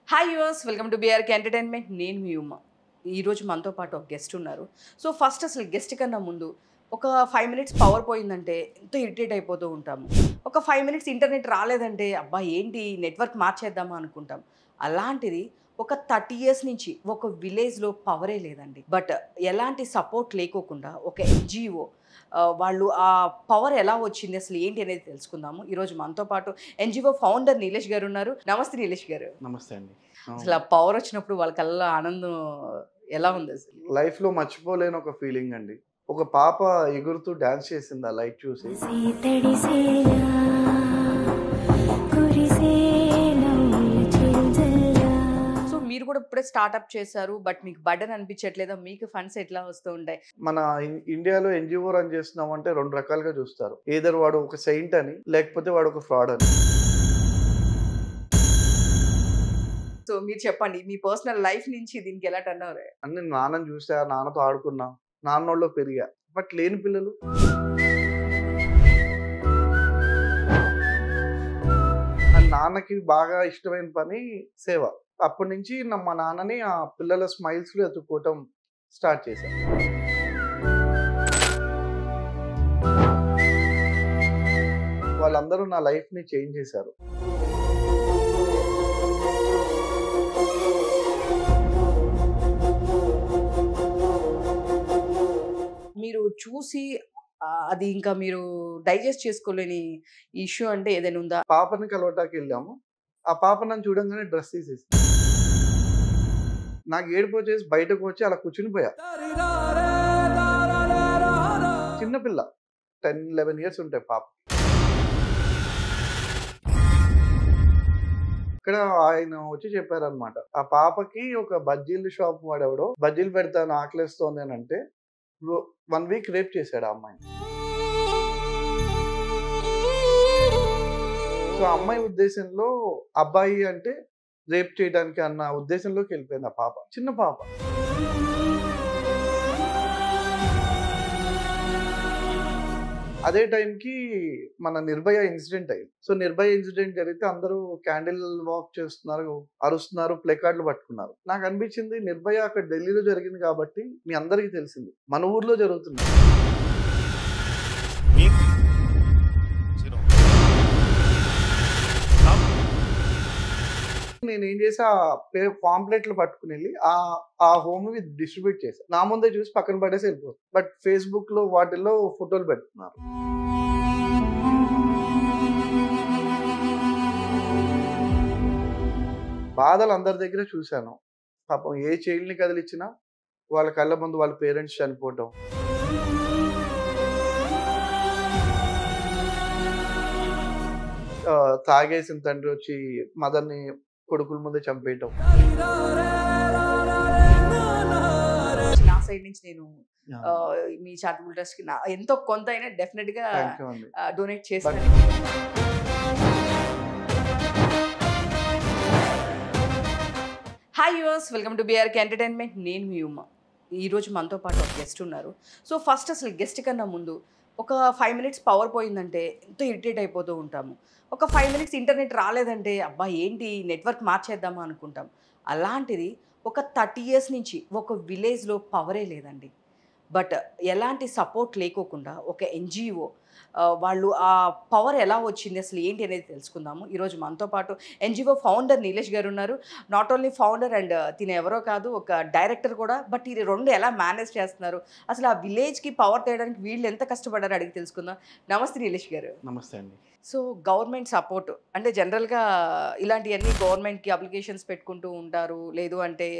Hi yours, welcome to BRK entertainment. నేను మీ ఉమ్మ. ఈరోజు మనతో పాటు ఒక గెస్ట్ ఉన్నారు. సో ఫస్ట్ అసలు గెస్ట్ కన్నా ముందు ఒక 5 మినిట్స్ పవర్ పోయిందంటే ఎంతో ఇరిటేట్ అయిపోతూ ఉంటాము. ఒక 5 మినిట్స్ ఇంటర్నెట్ రాలేదంటే అబ్బా ఏంటి నెట్వర్క్ మార్చేద్దామా అనుకుంటాం. అలాంటిది ఒక 30 ఇయర్స్ నుంచి ఒక విలేజ్‌లో పవరే లేదండి. బట్ ఎలాంటి సపోర్ట్ లేకోకుండా ఒక ఎన్‌జీఓ వాళ్ళు ఆ పవర్ ఎలా వచ్చింది, అసలు ఏంటి అనేది తెలుసుకుందాము. ఈరోజు మనతో పాటు ఎన్‌జీఓ ఫౌండర్ నీలేష్ గారు ఉన్నారు. నమస్తే నీలేష్ గారు. నమస్తే అండి. అసలు ఆ పవర్ వచ్చినప్పుడు వాళ్ళ కళ్ళలో ఆనందం ఎలా ఉంది అసలు? లైఫ్‌లో మర్చిపోలేని ఒక ఫీలింగ్ అండి. ఒక పాప ఎగురుతూ డాన్స్ చేసింది ఆ లైట్ చూసి. సో మీరు కూడా ఇప్పుడే స్టార్ట్‌అప్ చేశారు. బట్ మీకు బర్డెన్ అనిపించట్లేదా? మీకు ఫండ్స్ ఎట్లా వస్తూ ఉంటాయి? మన ఇండియాలో ఎన్‌జీఓ రన్ చేస్తున్నామంటే 2 రకాలుగా చూస్తారు. ఎయిదర్ వాడు ఒక సెయింట్ అని, లేకపోతే వాడు ఒక ఫ్రాడ్ అని. సో మీరు చెప్పండి. మీ పర్సనల్ లైఫ్ నుంచి దీనికి ఎలా టర్న్ అవ్వరు? నేను నాన్నని చూసా, నాన్నతో ఆడుకున్నా, నాన్నోళ్ళలో పెరిగా. బట్ లేని పిల్లలు నాన్నకి బాగా ఇష్టమైన పని సేవ. అప్పటి నుంచి మా నాన్నని ఆ పిల్లల స్మైల్స్‌లో ఎతుక్కోవటం స్టార్ట్ చేశా. వాళ్ళందరూ నా లైఫ్‌ని చేంజ్ చేశారు. మీరు చూసి అది ఇంకా మీరు డైజెస్ట్ చేసుకోలేని ఇష్యూ అంటే ఏదైనా ఉందా? పాపని కలవటానికెళ్ళాము. ఆ పాప నన్ను చూడంగానే డ్రెస్ తీసేసింది. నాకు ఏడుపొచ్చేసి బయటకు వచ్చి అలా కూర్చునిపోయా. చిన్న పిల్ల 10, 11 ఇయర్స్ ఉంటాయి పాప. ఇక్కడ ఆయన వచ్చి చెప్పారనమాట. ఆ పాపకి ఒక బజ్జీల షాప్ వాడెవడో బజ్జీలు పెడతాను ఆకలేస్తోంది అని అంటే 1 వీక్ రేప్ చేశాడు ఆ అమ్మాయిని. సో ఆ అమ్మాయి ఉద్దేశంలో అబ్బాయి అంటే రేప్ చేయడానికి అన్న ఉద్దేశంలోకి వెళ్ళిపోయింది ఆ పాప. చిన్న పాప. అదే టైంకి మన నిర్భయ ఇన్సిడెంట్ అయింది. సో నిర్భయ ఇన్సిడెంట్ జరిగితే అందరూ క్యాండిల్ వాక్ చేస్తున్నారు, అరుస్తున్నారు, ప్లే కార్డులు పట్టుకున్నారు. నాకు అనిపించింది నిర్భయ అక్కడ ఢిల్లీలో జరిగింది కాబట్టి మీ అందరికీ తెలిసింది. మన ఊర్లో జరుగుతుంది. నేనేం చేసా పాంప్లెట్లు పట్టుకుని వెళ్ళి ఆ హోమ్ డిస్ట్రిబ్యూట్ చేశా. నా ముందే చూసి పక్కన పడేసి వెళ్ళిపోతుంది. బట్ ఫేస్బుక్ లో వాటిల్లో ఫోటోలు పెడుతున్నారు. బాధలు అందరి దగ్గర చూశాను. పాపం ఏ చైల్డ్ ని కదిలిచ్చినా వాళ్ళ కళ్ళ ముందు వాళ్ళ పేరెంట్స్ చనిపోవటం, తాగేసిన తండ్రి వచ్చి మదర్ని కొడుకుల ముందే చంపేయటం. నా సైడ్ నుంచి నేను మీ చారిటబుల్ ట్రస్ట్ కి ఎంతో కొంత అయినా డెఫినెట్ గా థ్యాంక్ యూ అండి. డొనేట్ చేస్తాను. Hi yours, welcome to BRK entertainment. నేను మీ ఉమ్మ. ఈరోజు మనతో పాటు ఒక గెస్ట్ ఉన్నారు. సో ఫస్ట్ అసలు గెస్ట్ కన్నా ముందు ఒక 5 మినిట్స్ పవర్ పోయిందంటే ఎంతో ఇరిటేట్ అయిపోతూ ఉంటాము. ఒక 5 మినిట్స్ ఇంటర్నెట్ రాలేదంటే అబ్బా ఏంటి నెట్వర్క్ మార్చేద్దామా అనుకుంటాం. అలాంటిది ఒక 30 ఇయర్స్ నుంచి ఒక విలేజ్‌లో పవరే లేదండి. బట్ ఎలాంటి సపోర్ట్ లేకోకుండా ఒక ఎన్‌జీఓ వాళ్ళు ఆ పవర్ ఎలా వచ్చింది, అసలు ఏంటి అనేది తెలుసుకుందాము. ఈరోజు మనతో పాటు ఎన్‌జీఓ ఫౌండర్ నీలేష్ గారు ఉన్నారు. నాట్ ఓన్లీ ఫౌండర్ అండ్ తిను ఎవరో కాదు, ఒక డైరెక్టర్ కూడా. బట్ ఈ 2 ఎలా మేనేజ్ చేస్తున్నారు, అసలు ఆ విలేజ్‌కి పవర్ తేయడానికి వీళ్ళు ఎంత కష్టపడ్డారో అడిగి తెలుసుకుందాం. నమస్తే నీలేష్ గారు. నమస్తే అండి. సో గవర్నమెంట్ సపోర్ట్ అంటే జనరల్‌గా ఇలాంటియన్నీ గవర్నమెంట్‌కి అప్లికేషన్స్ పెట్టుకుంటూ ఉంటారు. లేదు అంటే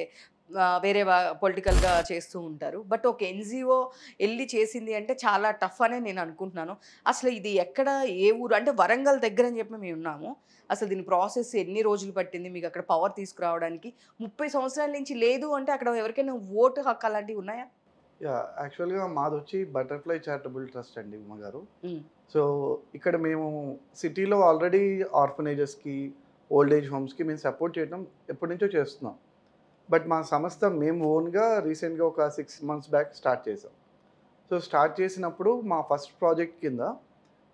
వేరే పొలిటికల్‌గా చేస్తూ ఉంటారు. బట్ ఒక ఎన్‌జీఓ ఎళ్లి చేసింది అంటే చాలా టఫ్ అనే నేను అనుకుంటున్నాను. అసలు ఇది ఎక్కడ, ఏ ఊరు అంటే వరంగల్ దగ్గర అని చెప్పి మేమున్నాము. అసలు దీని ప్రాసెస్ ఎన్ని రోజులు పట్టింది మీకు అక్కడ పవర్ తీసుకురావడానికి? 30 సంవత్సరాల నుంచి లేదు అంటే అక్కడ ఎవరికైనా ఓటు హక్కు అలాంటివి ఉన్నాయా? యాక్చువల్‌గా మాదొచ్చి బటర్‌ఫ్లై చారిటబుల్ ట్రస్ట్ అండి ఉమ్మగారు. హ్మ్. సో ఇక్కడ మేము సిటీలో ఆల్రెడీ ఆర్ఫనేజెస్‌కి, ఓల్డ్ ఏజ్ హోమ్స్‌కి మేము సపోర్ట్ చేయడం ఎప్పటినుంచో చేస్తున్నాం. బట్ మా సంస్థ మేము ఓన్‌గా రీసెంట్‌గా ఒక 6 మంత్స్ బ్యాక్ స్టార్ట్ చేసాం. సో స్టార్ట్ చేసినప్పుడు మా ఫస్ట్ ప్రాజెక్ట్ కింద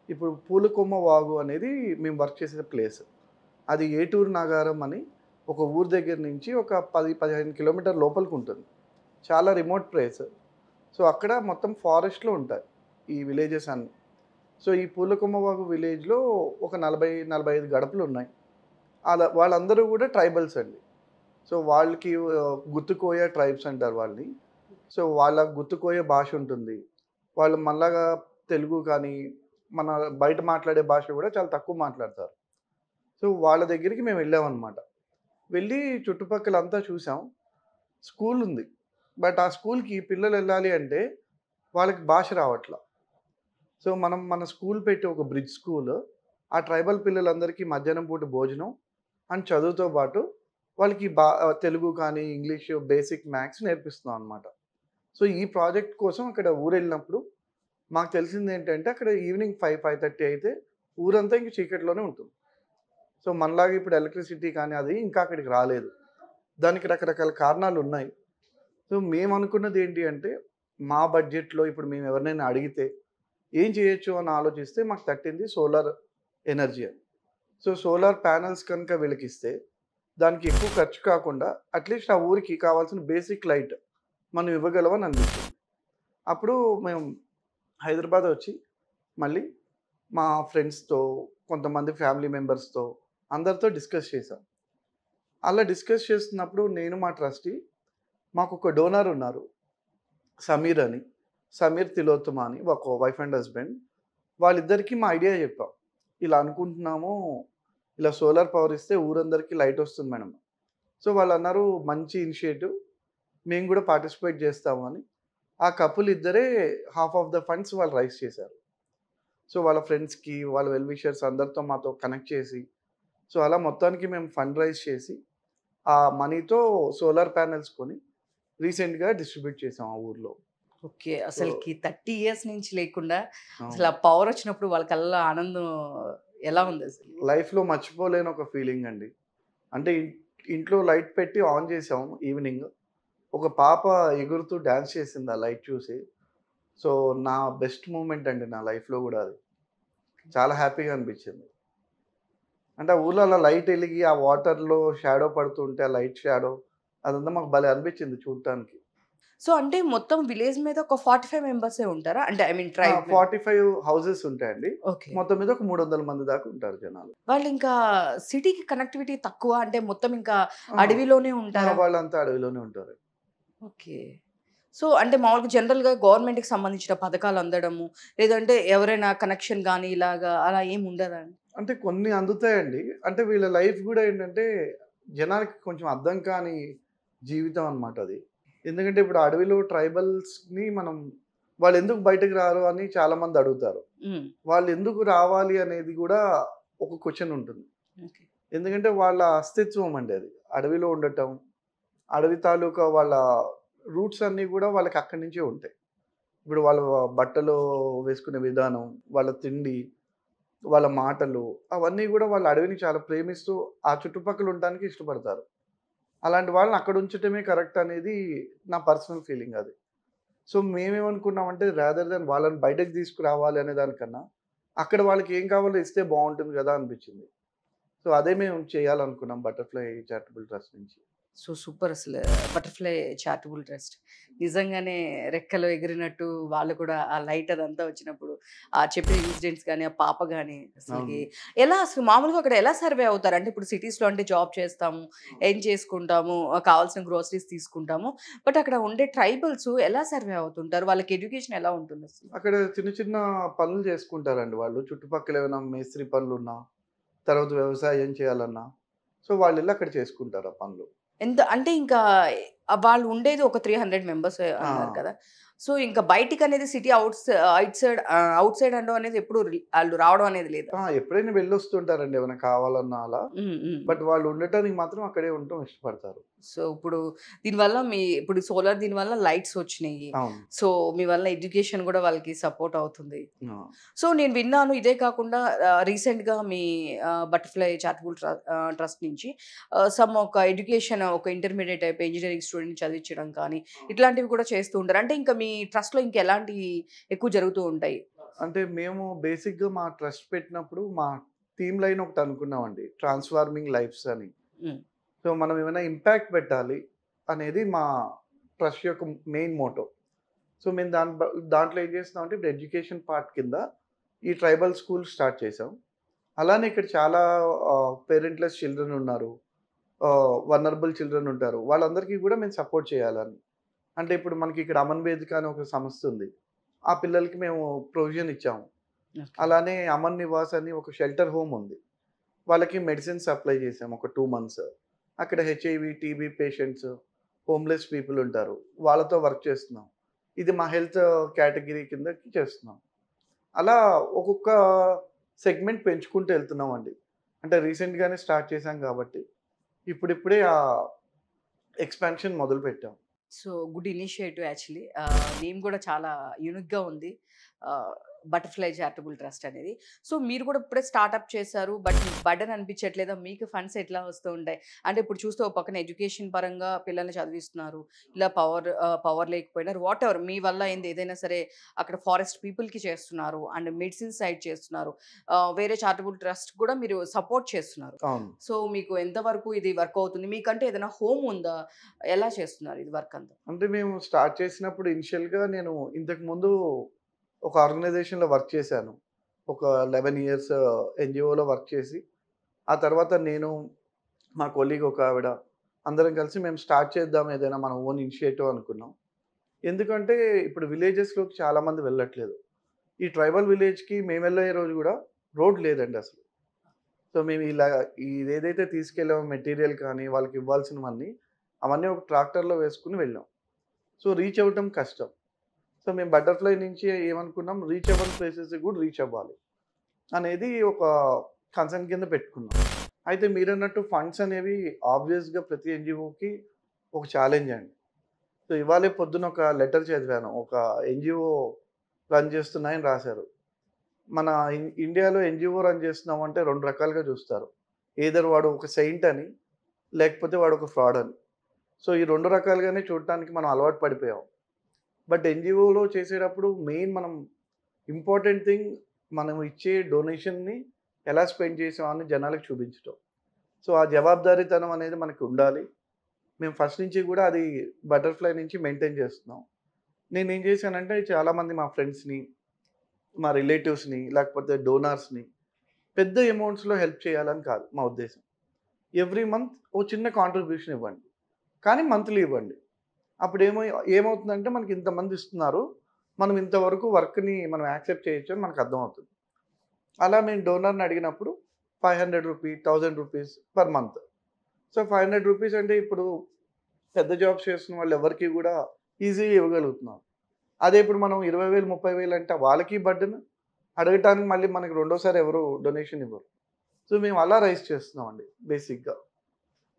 ఇప్పుడు పూలకొమ్మ వాగు అనేది మేము వర్క్ చేసే ప్లేస్. అది ఏటూరు నాగారం అని ఒక ఊరు దగ్గర నుంచి ఒక 10-15 కిలోమీటర్ లోపలికి ఉంటుంది. చాలా రిమోట్ ప్లేస్. సో, అక్కడ మొత్తం ఫారెస్ట్‌లో ఉంటాయి ఈ విలేజెస్ అన్నీ. సో, ఈ పూలకొమ్మవాగు విలేజ్‌లో ఒక 40-45 గడపలున్నాయి. వాళ్ళందరూ గూడా ట్రైబల్స్ అండి. సో, వాళ్ళకి గుత్తుకోయ ట్రైబ్స్ అంటారు వాళ్ళని. సో, వాళ్ళ గుత్తుకోయ భాష ఉంటుంది. వాళ్ళు మనలాగా తెలుగు కానీ, మన బయట మాట్లాడే భాష గూడా చాలా తక్కువ మాట్లాడతారు. సో, వాళ్ళ దగ్గరికి మేము వెళ్ళామనమాట. వెళ్ళి చుట్టుపక్కలంతా చూసాం. స్కూలుంది. బట్ ఆ స్కూల్‌కి పిల్లలెళ్ళాలి అంటే వాళ్ళకి భాష రావట్ల. సో, మనం మన స్కూల్ పెట్టి ఒక బ్రిడ్జ్ స్కూల్. ఆ ట్రైబల్ పిల్లలందరికీ మధ్యాహ్నం పూట భోజనం అండ్ చదువుతో పాటు వాళ్ళకి తెలుగు కానీ, ఇంగ్లీషు, బేసిక్ మ్యాథ్స్ నేర్పిస్తున్నాం అనమాట. సో, ఈ ప్రాజెక్ట్ కోసం అక్కడ ఊరెళ్ళినప్పుడు మాకు తెలిసిందేంటంటే అక్కడ ఈవినింగ్ 5:30 అయితే ఊరంతా ఇంక చీకటిలోనే ఉంటుంది. సో, మనలాగా ఇప్పుడు ఎలక్ట్రిసిటీ కానీ అది ఇంకా అక్కడికి రాలేదు. దానికి రకరకాల కారణాలున్నాయి. సో, మేమనుకున్నది ఏంటి అంటే మా బడ్జెట్‌లో ఇప్పుడు మేము ఎవరినైనా అడిగితే ఏం చేయొచ్చు అని ఆలోచిస్తే మాకు తట్టింది సోలార్ ఎనర్జీ అని. సో, సోలార్ ప్యానెల్స్ కనుక వీళ్ళకిస్తే దానికి ఎక్కువ ఖర్చు కాకుండా అట్‌లీస్ట్ ఆ ఊరికి కావాల్సిన బేసిక్ లైట్ మనం ఇవ్వగలమని అనిపించింది. అప్పుడు మేము హైదరాబాద్ వచ్చి మళ్ళీ మా ఫ్రెండ్స్‌తో, కొంతమంది ఫ్యామిలీ మెంబర్స్‌తో అందరితో డిస్కస్ చేశాం. అలా డిస్కస్ చేస్తున్నప్పుడు నేను మా ట్రస్టీ మాకొక డోనర్ ఉన్నారు. సమీర్ అని. సమీర్ తిలోత్తమ అని ఒక వైఫ్ అండ్ హస్బెండ్. వాళ్ళిద్దరికీ మా ఐడియా చెప్పాం. ఇలా అనుకుంటున్నాము. ఇలా సోలార్ పవర్ ఇస్తే ఊరందరికీ లైట్ వస్తుంది మేడం. సో, వాళ్ళన్నారు మంచి ఇనిషియేటివ్. మేము కూడా పార్టిసిపేట్ చేస్తాము అని. ఆ కపుల్ ఇద్దరే హాఫ్ ఆఫ్ ద ఫండ్స్ వాళ్ళు రైజ్ చేశారు. సో, వాళ్ళ ఫ్రెండ్స్‌కి, వాళ్ళ వెల్ విషర్స్ అందరితో మాతో కనెక్ట్ చేసి, సో, అలా మొత్తానికి మేము ఫండ్ రైజ్ చేసి, ఆ మనీతో సోలార్ ప్యానెల్స్ కొని రీసెంట్‌గా డిస్ట్రిబ్యూట్ చేసాం ఆ ఊర్లో. ఓకే. సో, అసలకి 30 ఇయర్స్ నుంచి లేకుండా అసలు అవును. ఆ పవర్ వచ్చినప్పుడు వాళ్ళ కళ్ళలో ఆనందం ఎలా ఉందసలు? లైఫ్‌లో మర్చిపోలేని ఒక ఫీలింగ్ అండి. అంటే ఇంట్లో లైట్ పెట్టి ఆన్ చేసాం ఈవినింగ్. ఒక పాప ఎగురుతూ డాన్స్ చేసింది ఆ లైట్ చూసి. సో, నా బెస్ట్ మూమెంట్ అండి నా లైఫ్‌లో గూడా అది. చాలా హ్యాపీగా అనిపించింది. అంటే ఆ ఊర్లో అలా లైట్ ఎలిగి ఆ వాటర్‌లో షాడో పడుతుంటే ఆ లైట్ షాడో అదంతా మాకు భలే అనిపించింది చూడటానికి. సో, అంటే మొత్తం విలేజ్ మీద ఒక 45 మెంబర్సే ఉంటారా? అంటే ఐ మీన్ ట్రైబ్ 45 హౌసెస్ ఉంటాయండి. ఓకే. మొత్తం మీద ఒక 300 మంది దాకా ఉంటారు జనాలు. వాళ్ళింకా సిటీకి కనెక్టివిటీ తక్కువ అంటే మొత్తం ఇంకా ఆ! అడవిలోనే ఆ! ఉంటారా? వాళ్ళంతా అడవిలోనే ఉంటారు. ఓకే. సో, అంటే మామూలుగా జనరల్‌గా గవర్నమెంట్‌కి సంబంధించిన పథకాలు అందడము, లేదంటే ఎవరైనా కనెక్షన్ గాని ఇలాగా అలా ఏమి ఉండదా అండి? అంటే కొన్ని అందుతాయండి. అంటే వీళ్ళ లైఫ్ గూడా ఏంటంటే, జనాలకి కొంచెం అర్థం కాని జీవితం అనమాట అది. ఎందుకంటే ఇప్పుడు అడవిలో ట్రైబల్స్‌ని మనం వాళ్ళెందుకు బయటకి రారు అని చాలామంది అడుగుతారు. హ్మ్. వాళ్ళెందుకు రావాలి అనేది గూడా ఒక క్వెషన్ ఉంటుంది. ఓకే. ఎందుకంటే వాళ్ళ అస్తిత్వం అండి అది. అడవిలో ఉండటం, అడవి తాలూకా వాళ్ళ రూట్స్ అన్నీ గూడా వాళ్ళకి అక్కడి నుంచే ఉంటాయి. ఇప్పుడు వాళ్ళ బట్టలు వేసుకునే విధానం, వాళ్ళ తిండి, వాళ్ళ మాటలు అవన్నీ గూడా వాళ్ళు అడవిని చాలా ప్రేమిస్తూ ఆ చుట్టుపక్కల ఉండటానికి ఇష్టపడతారు. అలాంటి వాళ్ళని అక్కడ ఉంచటమే కరెక్ట్ అనేది నా పర్సనల్ ఫీలింగ్ అది. సో, మేమేమనుకున్నామంటే రాదర్ దాన్ వాళ్ళని బయటకి తీసుకురావాలి అనే దానికన్నా, అక్కడ వాళ్ళకి ఏం కావాలో ఇస్తే బావుంటుంది గదా! అనిపించింది. సో, అదే మేము చేయాలనుకున్నాం బటర్‌ఫ్లై చారిటబుల్ ట్రస్ట్ నుంచి. సో, సూపర్ అసలు బటర్‌ఫ్లై చారిటబుల్ ట్రస్ట్. నిజంగానే రెక్కలు ఎగిరినట్టు వాళ్ళు కూడా ఆ లైట్ అదంతా వచ్చినప్పుడు, ఆ చెప్పిన ఇన్సిడెంట్స్ గాని, ఆ పాప గాని అసలకి అవును. ఎలా అసలు మామూలుగా అక్కడ ఎలా సర్వే అవుతారు? అంటే ఇప్పుడు సిటీస్‌లో అంటే జాబ్ చేస్తాము, ఎర్న్ చేసుకుంటాము, కావాల్సిన గ్రోసరీస్ తీసుకుంటాము. బట్ అక్కడ ఉండే ట్రైబల్స్ ఎలా సర్వే అవుతుంటారు? వాళ్ళకి ఎడ్యుకేషన్ ఎలా ఉంటుందసలు? అక్కడ చిన్న చిన్న పనులు చేసుకుంటారండి వాళ్ళు. చుట్టుపక్కల ఏమైనా మేస్త్రి పనులున్నా, తర్వాత వ్యవసాయం చేయాలన్నా, సో, వాళ్ళెళ్లి అక్కడ చేసుకుంటారు ఆ పనులు. ఎంత అంటే ఇంకా వాళ్ళు ఉండేది ఒక 300 మెంబర్స్ ఆ! అన్నారు కదా! సో, ఇంకా బయటికనేది సిటీ ఔట్ సైడ్ అనడం అనేది ఎప్పుడు ఆళ్ళు రావడం అనేది లేదా? ఎప్పుడైనా వెళ్ళొస్తుంటారండి ఏమైనా కావాలన్నా అలా. హ్మ్. హ్మ్. బట్ వాళ్ళు ఉండటానికి మాత్రం అక్కడే ఉండటం ఇష్టపడతారు. సో, ఇప్పుడు దీనివల్ల ఇప్పుడు సోలార్ దీనివల్ల లైట్స్ వచ్చినియి. అవును. సో, మీ వల్ల ఎడ్యుకేషన్ గూడా వాళ్ళకి సపోర్ట్ అవుతుంది. ఆ! సో, నేను విన్నాను ఇదే కాకుండా రీసెంట్‌గా మీ బటర్‌ఫ్లై చారిటబుల్ ట్రస్ట్ నుంచి సమ్ ఒక ఎడ్యుకేషన్ ఒక ఇంటర్మీడియేట్ అయిపోయి ఇంజినీరింగ్ స్టూడెంట్‌ని చదివించడం కానీ, ఇట్లాంటివి కూడా చేస్తూ ఉంటారు. అంటే ఇంకా మీ ట్రస్ట్‌లో ఇంకెలాంటివి ఎక్కువ జరుగుతూ ఉంటాయి? అంటే మేము బేసిక్‌గా మా ట్రస్ట్ పెట్టినప్పుడు మా థీమ్ లైన్ ఒకటి అనుకున్నామండి. ట్రాన్స్‌ఫార్మింగ్ లైఫ్స్ అని. హ్మ్. సో మనం ఏమైనా ఇంపాక్ట్ పెట్టాలి అనేది మా ట్రస్ట్ యొక్క మెయిన్ మోటో. సో మేము దాంట్లో ఏం చేస్తున్నామంటే ఇప్పుడు ఎడ్యుకేషన్ పార్ట్ కింద ఈ ట్రైబల్ స్కూల్ స్టార్ట్ చేసాం. అలానే ఇక్కడ చాలా పేరెంట్‌లెస్ చిల్డ్రన్ ఉన్నారు. వల్నరబుల్ చిల్డ్రన్ ఉంటారు. వాళ్ళందరికీ కూడా మేము సపోర్ట్ చేయాలని. అంటే ఇప్పుడు మనకి ఇక్కడ అమన్ వేదిక అని ఒక సంస్థ ఉంది. ఆ పిల్లలకి మేము ప్రొవిజన్ ఇచ్చాము. ఓకే. అలానే అమన్ నివాస్ అని ఒక షెల్టర్ హోమ్ ఉంది. వాళ్ళకి మెడిసిన్స్ సప్లై చేసాం ఒక 2 మంత్స్. అక్కడ HIV, TB patients, homeless people ఉంటారు. వాళ్ళతో వర్క్ చేస్తున్నాం. ఇది మా హెల్త్ కేటగిరీ కిందకి చేస్తున్నాం. అలా ఒక్కొక్క సెగ్మెంట్ పెంచుకుంటూ వెళ్తున్నామండి. అంటే రీసెంట్‌గానే స్టార్ట్ చేశాం కాబట్టి ఇప్పుడిప్పుడే ఆ ఎక్స్‌పాన్షన్ మొదలుపెట్టాం. So good initiative actually. Name కూడా చాలా యూనిక్‌గా ఉంది. బటర్‌ఫ్లై చారిటబుల్ ట్రస్ట్ అనేది. సో మీరు కూడా ఇప్పుడే స్టార్టప్ చేశారు. బట్ మీకు బర్డెన్ అనిపించట్లేదా? మీకు ఫండ్స్ ఎట్లా వస్తూ ఉంటాయి? అంటే ఇప్పుడు చూస్తే ఒక పక్కన ఎడ్యుకేషన్ పరంగా పిల్లల్ని చదివిస్తున్నారు. ఇలా పవర్ లేకపోయినా వాటెవర్ మీ వల్ల అయింది ఏదైనా సరే అక్కడ ఫారెస్ట్ పీపుల్‌కి చేస్తున్నారు. అండ్ మెడిసిన్ సైడ్ చేస్తున్నారు. వేరే చారిటబుల్ ట్రస్ట్ కూడా మీరు సపోర్ట్ చేస్తున్నారు. అవును. సో మీకు ఎంతవరకు ఇది వర్క్ అవుతుంది? మీకంటే ఏదైనా హోమ్ ఉందా? ఎలా చేస్తున్నారు ఇది వర్క్ అంతా? అంటే మేము స్టార్ట్ చేసినప్పుడు ఇనిషియల్‌గా నేను ఇంతకుముందు ఒక ఆర్గనైజేషన్‌లో వర్క్ చేశాను. ఒక 11 ఇయర్స్ ఎన్‌జీఓలో వర్క్ చేసి, ఆ తర్వాత నేను, మా కొలీగ్ ఒక ఆవిడ అందరం కలిసి మేము స్టార్ట్ చేద్దాం ఏదైనా మన ఓన్ ఇనిషియేటివ్ అనుకున్నాం. ఎందుకంటే ఇప్పుడు విలేజెస్‌లోకి చాలామంది వెళ్ళట్లేదు. ఈ ట్రైబల్ విలేజ్‌కి మేము వెళ్ళే రోజు గూడా రోడ్ లేదండి అసలు. సో మేము ఇలా ఇదేదైతే తీసుకెళ్ళామో మెటీరియల్ కానీ, వాళ్ళకి ఇవ్వాల్సినవన్నీ అవన్నీ ఒక ట్రాక్టర్‌లో వేసుకొని వెళ్ళాం. సో రీచ్ అవ్వటం కష్టం. సో మేము బటర్‌ఫ్లై నుంచి ఏమనుకున్నాం రీచబుల్ ప్లేసెస్‌కి కూడా రీచ్ అవ్వాలి అనేది ఒక కన్సర్న్ కింద పెట్టుకున్నాం. అయితే మీరన్నట్టు ఫండ్స్ అనేవి ఆబ్వియస్‌గా ప్రతి ఎన్‌జీఓకి ఒక ఛాలెంజ్ అండి. సో ఇవాళే పొద్దున ఒక లెటర్ చదివాను. ఒక ఎన్‌జీఓ రన్ చేస్తున్నాయని రాశారు. మన ఇండియాలో ఎన్‌జీఓ రన్ చేస్తున్నామంటే 2 రకాలుగా చూస్తారు. ఎయిదర్ వాడు ఒక సెయింట్ అని, లేకపోతే వాడు ఒక ఫ్రాడ్ అని. సో ఈ 2 రకాలుగానే చూడటానికి మనం అలవాటు పడిపోయాం. బట్ ఎన్‌జీఓలో చేసేటప్పుడు మెయిన్ మనం ఇంపార్టెంట్ థింగ్ మనం ఇచ్చే డొనేషన్‌ని ఎలా స్పెండ్ చేసామని జనాలకు చూపించటం. సో ఆ జవాబుదారీతనం అనేది మనకు ఉండాలి. మేము ఫస్ట్ నుంచి కూడా అది బటర్‌ఫ్లై నుంచి మెయింటైన్ చేస్తున్నాం. నేనేం చేశానంటే చాలామంది మా ఫ్రెండ్స్‌ని, మా రిలేటివ్స్‌ని లేకపోతే డోనర్స్‌ని పెద్ద అమౌంట్స్‌లో హెల్ప్ చేయాలని కాదు మా ఉద్దేశం. ఎవ్రీ మంత్ ఓ చిన్న కాంట్రిబ్యూషన్ ఇవ్వండి. కానీ మంత్లీ ఇవ్వండి. అప్పుడు ఏమవుతుందంటే మనకి ఇంతమంది ఇస్తున్నారు. మనం ఇంతవరకు వర్క్‌ని మనం యాక్సెప్ట్ చేయొచ్చు అని మనకు అర్థమవుతుంది. అలా మేము డోనర్‌ని అడిగినప్పుడు రూ. 500, రూ. 1000 పర్ మంత్. సో రూ. 500 అంటే ఇప్పుడు పెద్ద జాబ్స్ చేస్తున్న వాళ్ళు ఎవరికీ కూడా ఈజీగా ఇవ్వగలుగుతున్నాం. అదే ఇప్పుడు మనం 20,000, 30,000 అంటే వాళ్ళకి బర్డెన్. అడగటానికి మళ్ళీ మనకి రెండోసారి ఎవరు డొనేషన్ ఇవ్వరు. సో మేము అలా రైజ్ చేస్తున్నామండి బేసిక్‌గా.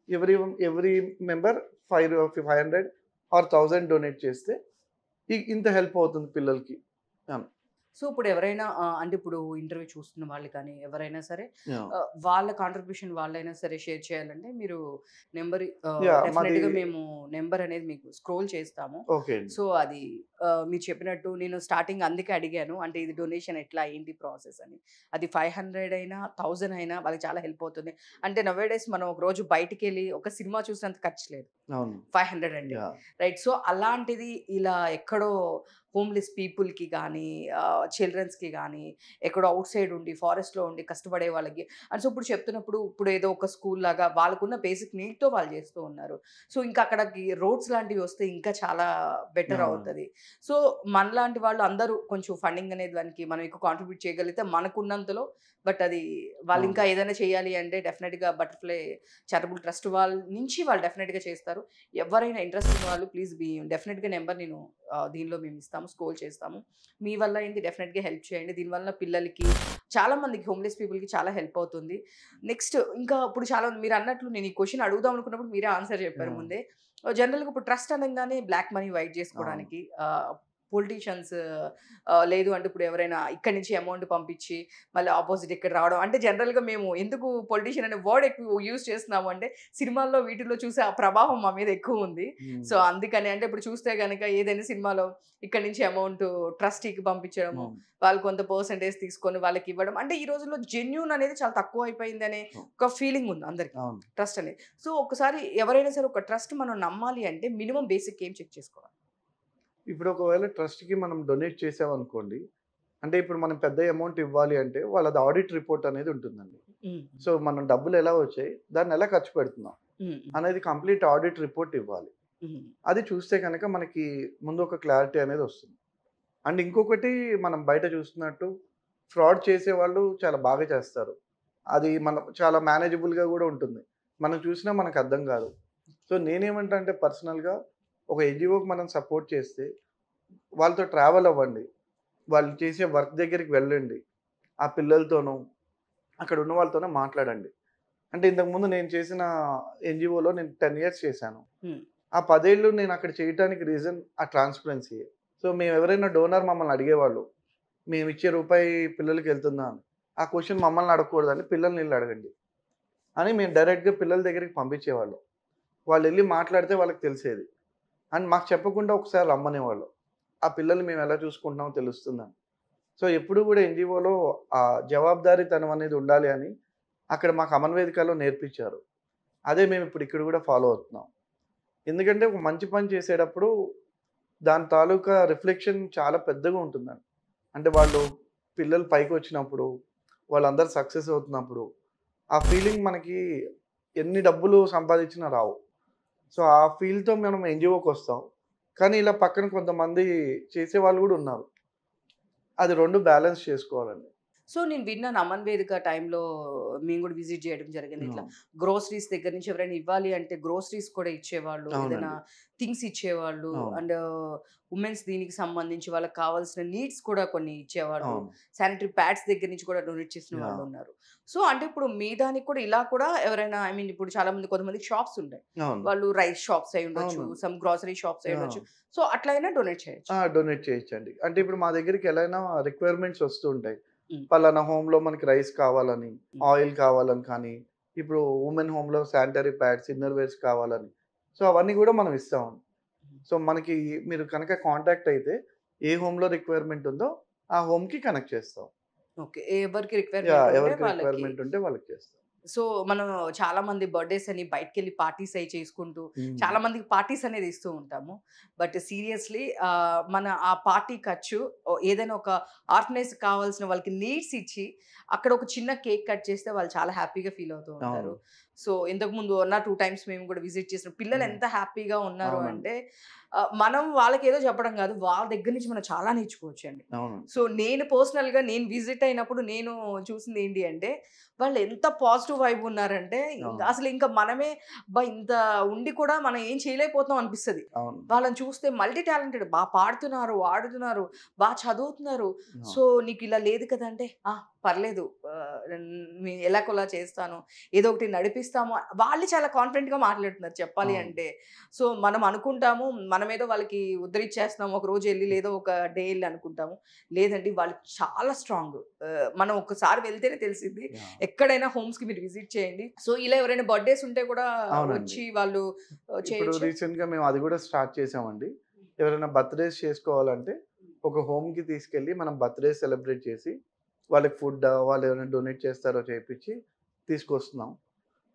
Every every member 500 or 1000 donate చేస్తే ఇంత హెల్ప్ అవుతుంది పిల్లలకి అని. సో ఇప్పుడు ఎవరైనా అంటే ఇప్పుడు ఇంటర్వ్యూ చూస్తున్న వాళ్ళు కానీ ఎవరైనా సరే యాహ్! వాళ్ళ కాంట్రిబ్యూషన్ వాళ్ళైనా సరే షేర్ చేయాలంటే మీరు నెంబర్ యాహ్! మాది డెఫినెట్‌గా మేము నెంబర్ అనేది మీకు స్క్రోల్ చేస్తాము. ఓకే అండి. సో అది మీరు చెప్పినట్టు నేను స్టార్టింగ్ అందుకే అడిగాను. అంటే ఇది డొనేషన్ ఎట్లా ఏంటి ప్రాసెస్ అని. అది 500 అయినా 1000 అయినా వాళ్ళకి చాలా హెల్ప్ అవుతుంది. అంటే నౌ-ఏ-డేస్ మనం ఒక రోజు బయటికెళ్ళి ఒక సినిమా చూసినంత ఖర్చు లేదు. అవును. 500 అంటే. యాహ్! రైట్. సో అలాంటిది ఇలా ఎక్కడో హోమ్‌లెస్ పీపుల్‌కి గానీ, చిల్డ్రన్స్‌కి గానీ, ఎక్కడో ఔట్ సైడ్ ఉండి, ఫారెస్ట్‌లో ఉండి కష్టపడే వాళ్ళకి అండ్ సో ఇప్పుడు చెప్తున్నప్పుడు ఇప్పుడు ఏదో ఒక స్కూల్ లాగా వాళ్ళకున్న బేసిక్ నీడ్‌తో వాళ్ళు చేస్తూ ఉన్నారు. సో ఇంకా అక్కడికి రోడ్స్ లాంటివి వస్తే ఇంకా చాలా బెటర్ అవును. అవుతది. సో మనలాంటి వాళ్ళు అందరూ కొంచెం ఫండింగ్ అనేది దానికి మనం ఎక్కువ కాంట్రిబ్యూట్ చేయగలిగితే మనకున్నంతలో బట్ అది వాళ్ళు ఇంకా అవును. ఏదైనా చేయాలి అంటే డెఫినెట్‌గా బటర్‌ఫ్లై చారిటబుల్ ట్రస్ట్ వాళ్ళ నుంచి వాళ్ళు డెఫినెట్‌గా చేస్తారు. ఎవరైనా ఇంట్రెస్ట్ ఉన్న వాళ్ళు ప్లీజ్ డెఫినెట్‌గా నెంబర్ నేను దీనిలో మేము ఇస్తాము. స్క్రోల్ చేస్తాము. మీ వల్ల అయింది డెఫినెట్‌గా హెల్ప్ చేయండి. దీనివల్ల పిల్లలకి చాలా మందికి హోమ్‌లెస్ పీపుల్‌కి చాలా హెల్ప్ అవుతుంది. నెక్స్ట్ ఇంకా ఇప్పుడు చాలా మీరన్నట్లు నేను ఈ క్వెషన్ అడుగుదాం అనుకున్నప్పుడు మీరే ఆన్సర్ చెప్పారు యాహ్! ముందే. జనరల్‌గా ఇప్పుడు ట్రస్ట్ అనంగానే బ్లాక్ మనీ వైట్ అవును. చేసుకోవడానికి పొలిటీషియన్స్ లేదు అంటే ఇప్పుడు ఎవరైనా ఇక్కడి నుంచి అమౌంట్ పంపించి మళ్ళీ ఆపోజిట్ ఇక్కడ రావడం అంటే జనరల్‌గా మేము ఎందుకు పొలిటీషియన్ అనే వర్డ్ ఎక్కువ యూజ్ చేస్తున్నాము అంటే సినిమాల్లో వీటిల్లో చూసే ఆ ప్రభావం మా మీద ఎక్కువుంది. సో, అందుకని అంటే ఇప్పుడు చూస్తే గనక ఏదైనా సినిమాలో ఇక్కడి నుంచి అమౌంట్ ట్రస్టీకి పంపించడము, అవును. వాళ్ళు కొంత పర్సెంటేజ్ తీసుకొని వాళ్ళకివ్వడం. అంటే ఈ రోజుల్లో జెన్యూన్ అనేది చాలా తక్కువైపోయిందనే ఒక ఫీలింగ్ ఉంది అందరికి. అవును. ట్రస్ట్ అనేది. సో, ఒక్కసారి ఎవరైనా సరే ఒక ట్రస్ట్ మనం నమ్మాలి అంటే మినిమమ్ బేసిక్ ఏం చెక్ చేసుకోవాలి? ఇప్పుడు ఒకవేళ ట్రస్ట్‌కి మనం డొనేట్ చేసామనుకోండి, అంటే ఇప్పుడు మనం పెద్ద అమౌంట్ ఇవ్వాలి అంటే వాళ్ళది ఆడిట్ రిపోర్ట్ అనేది ఉంటుందండి. హ్మ్. సో, మనం డబ్బులు ఎలా వచ్చాయి? దాన్ని ఎలా ఖర్చు పెడుతున్నాం? హ్మ్. అనేది కంప్లీట్ ఆడిట్ రిపోర్ట్ ఇవ్వాలి. హ్మ్. అది చూస్తే గనక మనకి ముందు ఒక క్లారిటీ అనేది వస్తుంది. అండ్ ఇంకొకటి మనం బయట చూస్తున్నట్టు ఫ్రాడ్ చేసేవాళ్ళు చాలా బాగా చేస్తారు. అది మనం చాలా మేనేజబుల్‌గా గూడా ఉంటుంది. మనం చూసినా మనకు అర్థం గాదు. సో, నేనేమంటా అంటే పర్సనల్‌గా ఒక ఎన్‌జీఓకి మనం సపోర్ట్ చేస్తే వాళ్ళతో ట్రావెల్ అవ్వండి. వాళ్ళు చేసే వర్క్ దగ్గరికి వెళ్ళండి. ఆ పిల్లలతోనూ, అక్కడ ఉన్న వాళ్ళతోనో మాట్లాడండి. అంటే ఇంతకుముందు నేను చేసిన ఎన్‌జీఓలో నేను 10 ఇయర్స్ చేశాను. హ్మ్. ఆ 10 ఏళ్ళు నేను అక్కడ చేయటానికి రీజన్ ఆ ట్రాన్స్‌పరెన్సీయే. సో, మేమెవరైనా డోనర్ మమ్మల్ని అడిగేవాళ్ళు. మేమిచ్చే రూపాయి పిల్లలకెళ్తుందా అని. ఆ క్వెషన్ మమ్మల్ని అడగకూడదండి. పిల్లల్ని ఎళ్లి అడగండి. అని మేము డైరెక్ట్‌గా పిల్లల దగ్గరికి పంపించేవాళ్ళం. వాళ్ళెళ్లి మాట్లాడితే వాళ్ళకి తెలిసేది. అండ్ మాకు చెప్పకుండా ఒకసారి రమ్మనేవాళ్ళు. ఆ పిల్లల్ని మేము ఎలా చూసుకుంటున్నామో తెలుస్తుందని. సో, ఎప్పుడు గూడా ఎన్‌జీఓలో ఆ జవాబుదారీతనం అనేది ఉండాలి అని అక్కడ మాకు అమన్ వేదికలో నేర్పించారు. అదే మేమిప్పుడు ఇక్కడ గూడా ఫాలో అవుతున్నాం. ఎందుకంటే ఒక మంచి పని చేసేటప్పుడు దాని తాలూకా రిఫ్లెక్షన్ చాలా పెద్దగా ఉంటుందండి. అంటే వాళ్ళు పిల్లలు పైకొచ్చినప్పుడు, వాళ్ళందరూ సక్సెస్ అవుతున్నప్పుడు, ఆ ఫీలింగ్ మనకి ఎన్ని డబ్బులు సంపాదించినా రావు. సో, ఆ ఫీల్‌తో మనం ఎన్‌జీఓకొస్తాం. కానీ ఇలా పక్కన కొంతమంది చేసేవాళ్ళు గూడా ఉన్నారు. అది 2 బ్యాలెన్స్ చేసుకోవాలండి. సో, నేను విన్నాను అమన్ వేదిక టైంలో మేము గూడా విజిట్ జేయడం జరిగింది. ఇట్లా అవును. గ్రోసరీస్ దగ్గర నుంచి ఎవరైనా ఇవ్వాలి అంటే గ్రోసరీస్ కూడా ఇచ్చేవాళ్ళు. ఏదైనా అవునండి. థింగ్స్ ఇచ్చేవాళ్ళు. అవును. అండ్ వుమెన్స్ దీనికి సంబంధించి వాళ్ళకి కావాల్సిన నీడ్స్ కూడా కొన్ని ఇచ్చేవాళ్ళు. అవును. శానిటరీ ప్యాడ్స్ దగ్గర నుంచి కూడా డొనేట్ చేసిన యాహ్! వాళ్ళున్నారు. సో, అంటే ఇప్పుడు మీ దానికి కూడా ఇలా కూడా ఎవరైనా ఐ మీన్ ఇప్పుడు చాలామంది కొంతమందికి షాప్స్ ఉంటాయి. అవును. వాళ్ళు రైస్ షాప్స్ అయ్యుండొచ్చు. అవునండి. Some grocery shops yeah! అయ్యుండొచ్చు. సో, అట్లా అయినా డొనేట్ చేయొచ్చు. ఆ! డొనేట్ చేయొచ్చండి. అంటే ఇప్పుడు మా దగ్గరికి ఎలా అయినా రిక్వైర్మెంట్స్ వస్తూ ఉంటాయి. హ్మ్. పలానా హోమ్‌లో మనకి రైస్ కావాలని, హ్మ్. ఆయిల్ కావాలని కానీ, ఇప్పుడు వుమెన్ హోమ్‌లో శానిటరీ ప్యాడ్స్, ఇన్నర్ వేర్స్ కావాలని. సో, అవన్నీ గూడా మనం ఇస్తామండి. హ్మ్. సో, మనకి మీరు కనుక కాంటాక్ట్ అయితే ఏ హోమ్‌లో రిక్వైర్మెంట్ ఉందో ఆ హోమ్‌కి కనెక్ట్ చేస్తాం. ఓకే. ఎవరికి రిక్వైర్‌మెంట్ ఉంటే ఎవరికి వాళ్ళకి రిక్వైర్మెంట్ ఉంటే వాళ్ళకి చేస్తాం. సో, మనం చాలా మంది బర్త్‌డేస్ అని బయటికెళ్ళి పార్టీస్ అయి చేసుకుంటూ, హ్మ్. చాలా మందికి పార్టీస్ అనేది ఇస్తూ ఉంటాము. బట్ సీరియస్‌లీ మన ఆ పార్టీ ఖర్చు ఏదైనా ఒక ఆర్ఫనైజ్‌కి కావాల్సిన వాళ్ళకి నీడ్స్ ఇచ్చి, అక్కడ ఒక చిన్న కేక్ కట్ చేస్తే వాళ్ళు చాలా హ్యాపీగా ఫీల్ అవుతూ అవును. ఉంటారు. సో, ఇంతకుముందు 2 టైమ్స్ మేము కూడా విజిట్ చేసినాం. పిల్లలు హ్మ్. ఎంత హ్యాపీగా ఉన్నారు అవునండి. అంటే, మనం వాళ్ళకేదో చెప్పడం కాదు, వాళ్ళ దగ్గర నుంచి మనం చాలా నేర్చుకోవచ్చండి. అవును. సో, నేను పర్సనల్‌గా నేను విజిట్ అయినప్పుడు నేను చూసింది ఏంటి అంటే, వాళ్ళు ఎంత పాజిటివ్ వైబ్ ఉన్నారంటే, అవును. అసలింక మనమే అబ్బా! ఇంత ఉండి కూడా మనం ఏం చేయలేకపోతున్నాం అనిపిస్తది. అవును. వాళ్ళని చూస్తే మల్టీ టాలెంటెడ్ పాడుతున్నారు, ఆడుతున్నారు, చదువుతున్నారు. అవును. సో, నీకిలా లేదు కదా! అంటే, ఆ! పర్లేదు నేను ఎలాగోలా చేస్తాను. ఏదో ఒకటి నడిపిస్తాము. వాళ్ళే చాలా కాన్ఫిడెంట్‌గా మాట్లాడుతున్నారు చెప్పాలి అవును. అంటే. సో, మనం అనుకుంటాము మనమేదో వాళ్ళకి ఉద్ధరిచ్చేస్తున్నాం. ఒక రోజు ఎళ్లి లేదా ఒక డే ఎళ్లి అనుకుంటాము. లేదండి వాళ్ళు చాలా స్ట్రాంగ్. మనం ఒక్కసారి వెళ్తేనే తెలిసిద్ది. యాహ్! ఎక్కడైనా హోమ్స్‌కి మీరు విజిట్ చేయండి. సో, ఇలా ఎవరైనా బర్త్‌డేస్ ఉంటే కూడా అవునండి. వచ్చి వాళ్ళు ఇప్పుడు చేయొచ్చా? రీసెంట్‌గా మేము అది గూడా స్టార్ట్ చేసామండి. ఎవరైనా బర్త్‌డేస్ చేసుకోవాలంటే, ఒక హోమ్‌కి తీసుకెళ్ళి మనం బర్త్‌డే సెలబ్రేట్ చేసి, వాళ్ళకి వాళ్ళేమైనా డొనేట్ చేస్తారో చేపిచ్చి తీసుకొస్తున్నాం.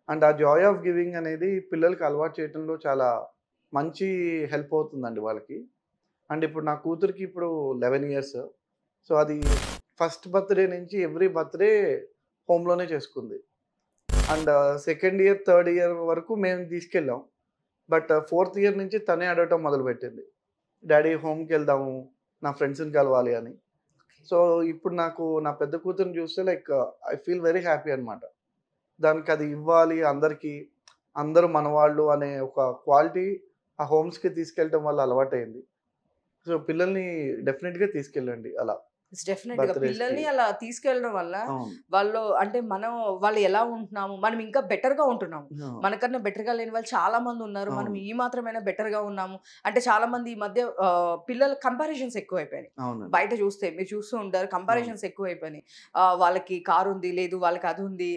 అండ్ ఆ జాయ్ ఆఫ్ గివింగ్ అనేది పిల్లలకి అలవాటు చేయటంలో చాలా మంచి హెల్ప్ అవుతుందండి వాళ్ళకి. అండ్ ఇప్పుడు నా కూతురికి ఇప్పుడు 11 ఇయర్స్. సో, అది ఫస్ట్ బర్త్‌డే నుంచి ఎవ్రీ బర్త్‌డే హోమ్‌లోనే చేసుకుంది. And second year, third year వరకు మేము తీసుకెళ్ళాం. బట్ ఫోర్త్ ఇయర్ నుంచి తనే అడగటం మొదలుపెట్టింది. డాడీ హోమ్‌కెళ్దాము. నా ఫ్రెండ్స్‌ని కలవాలి అని. సో, ఇప్పుడు నాకు నా పెద్ద కూతురిని చూస్తే like I feel very happy అనమాట. దానికది ఇవ్వాలి అందరికీ, అందరూ మనవాళ్ళు అనే ఒక క్వాలిటీ ఆ హోమ్స్‌కి తీసుకెళ్ళటం వల్ల అలవాటయింది. సో, పిల్లల్ని డెఫినిట్‌గా తీసుకెళ్ళండి అలా. డెఫినెట్‌గా బర్త్‌డేస్‌కి. పిల్లల్ని అలా తీసుకెళ్ళడం వల్ల అవును. వాళ్ళు ఎలా ఉంటున్నాము, మనం ఇంకా బెటర్‌గా ఉంటున్నాము. అవును. మనకన్నా బెటర్‌గా లేని వాళ్ళు చాలా మంది ఉన్నారు. మనం అవును. ఈ మాత్రమైనా బెటర్‌గా ఉన్నాము. అంటే చాలా మంది ఈ మధ్య పిల్లల కంపారిజన్స్ ఎక్కువైపోయినాయి. అవునండి. బయట చూస్తే మీరు చూస్తూ ఉంటారు అవును. కంపారిజన్స్ ఎక్కువైపోయినాయి. వాళ్ళకి కార్ ఉంది, లేదు వాళ్ళకి అది ఉంది,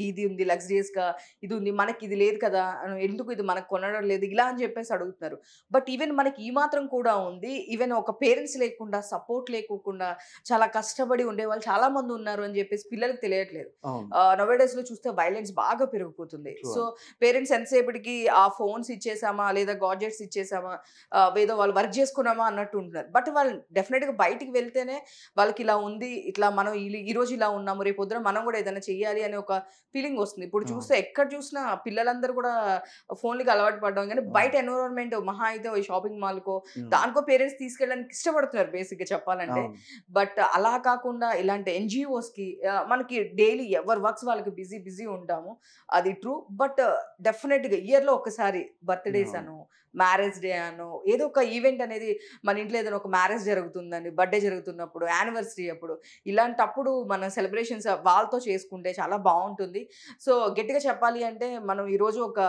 ఇది ఉంది లగ్జరియస్‌గా ఇది ఉంది. మనకి ఇది లేదు కదా! ఎందుకు ఇది మనకు కొనడం లేదు ఇలా అని చెప్పేసి అడుగుతున్నారు. బట్ ఈవెన్ మనకి ఈ మాత్రం కూడా ఉంది. ఈవెన్ ఒక పేరెంట్స్ లేకుండా, సపోర్ట్ లేకోకుండా చాలా కష్టపడి ఉండేవాళ్ళు చాలా మందున్నారు అని జెప్పేసి పిల్లలకి తెలియట్లేదు. అవును. నౌ డేస్‌లో చూస్తే వైలెన్స్ బాగా పెరిగిపోతుంది. ట్రూ సో, అండి. పేరెంట్స్ ఎంతసేపటికి ఆ ఫోన్స్ ఇచ్చేసామా, లేదా గాడ్జెట్స్ ఇచ్చేసామా, ఏదో వాళ్ళు వర్క్ జేసుకున్నామా అన్నట్టు ఉంటున్నారు. బట్ వాళ్ళు డెఫినిట్‌గా బయటికి వెళ్తేనే వాళ్ళకిలా ఉంది, ఇట్లా మనం ఈరోజు ఇలా ఉన్నాము, రేపొద్దున మనం గూడా ఏదైనా చెయ్యాలి అనే ఒక ఫీలింగ్ వస్తుంది. ఇప్పుడు అవును. చూస్తే ఎక్కడ చూసినా పిల్లలందరూ గూడా ఫోన్‌లకి అలవాటు పడ్డం గానీ, బయట అవును. ఎన్విరాన్మెంట్ మహా అయితే ఓ షాపింగ్ మాల్‌కో, హ్మ్. దానికో పేరెంట్స్ తీసుకెళ్ళడానికి ఇష్టపడుతున్నారు బేసిక్‌గా చెప్పాలంటే. అవును. బట్ అలా కాకుండా ఇలాంటి ఎన్‌జీఓస్‌కి మనకి డైలీ ఎవరి వర్క్స్ వాళ్ళకి బిజీ ఉంటాము. అది ట్రూ. బట్ డెఫినిట్‌గా ఇయర్‌లో ఒక్కసారి బర్త్‌డేస్ అవును. అనో, మ్యారేజ్ డే అనో ఏదో ఒక ఈవెంట్ అనేది మన ఇంట్లో ఏదైనా ఒక మ్యారేజ్ జరుగుతుందండి. బర్త్‌డే జరుగుతున్నప్పుడు, యానివర్సరీ అప్పుడు ఇలాంటప్పుడు మన సెలబ్రేషన్స్ వాళ్ళతో చేసుకుంటే చాలా బావుంటుంది. సో, గట్టిగా చెప్పాలి అంటే మనం ఈరోజు ఒక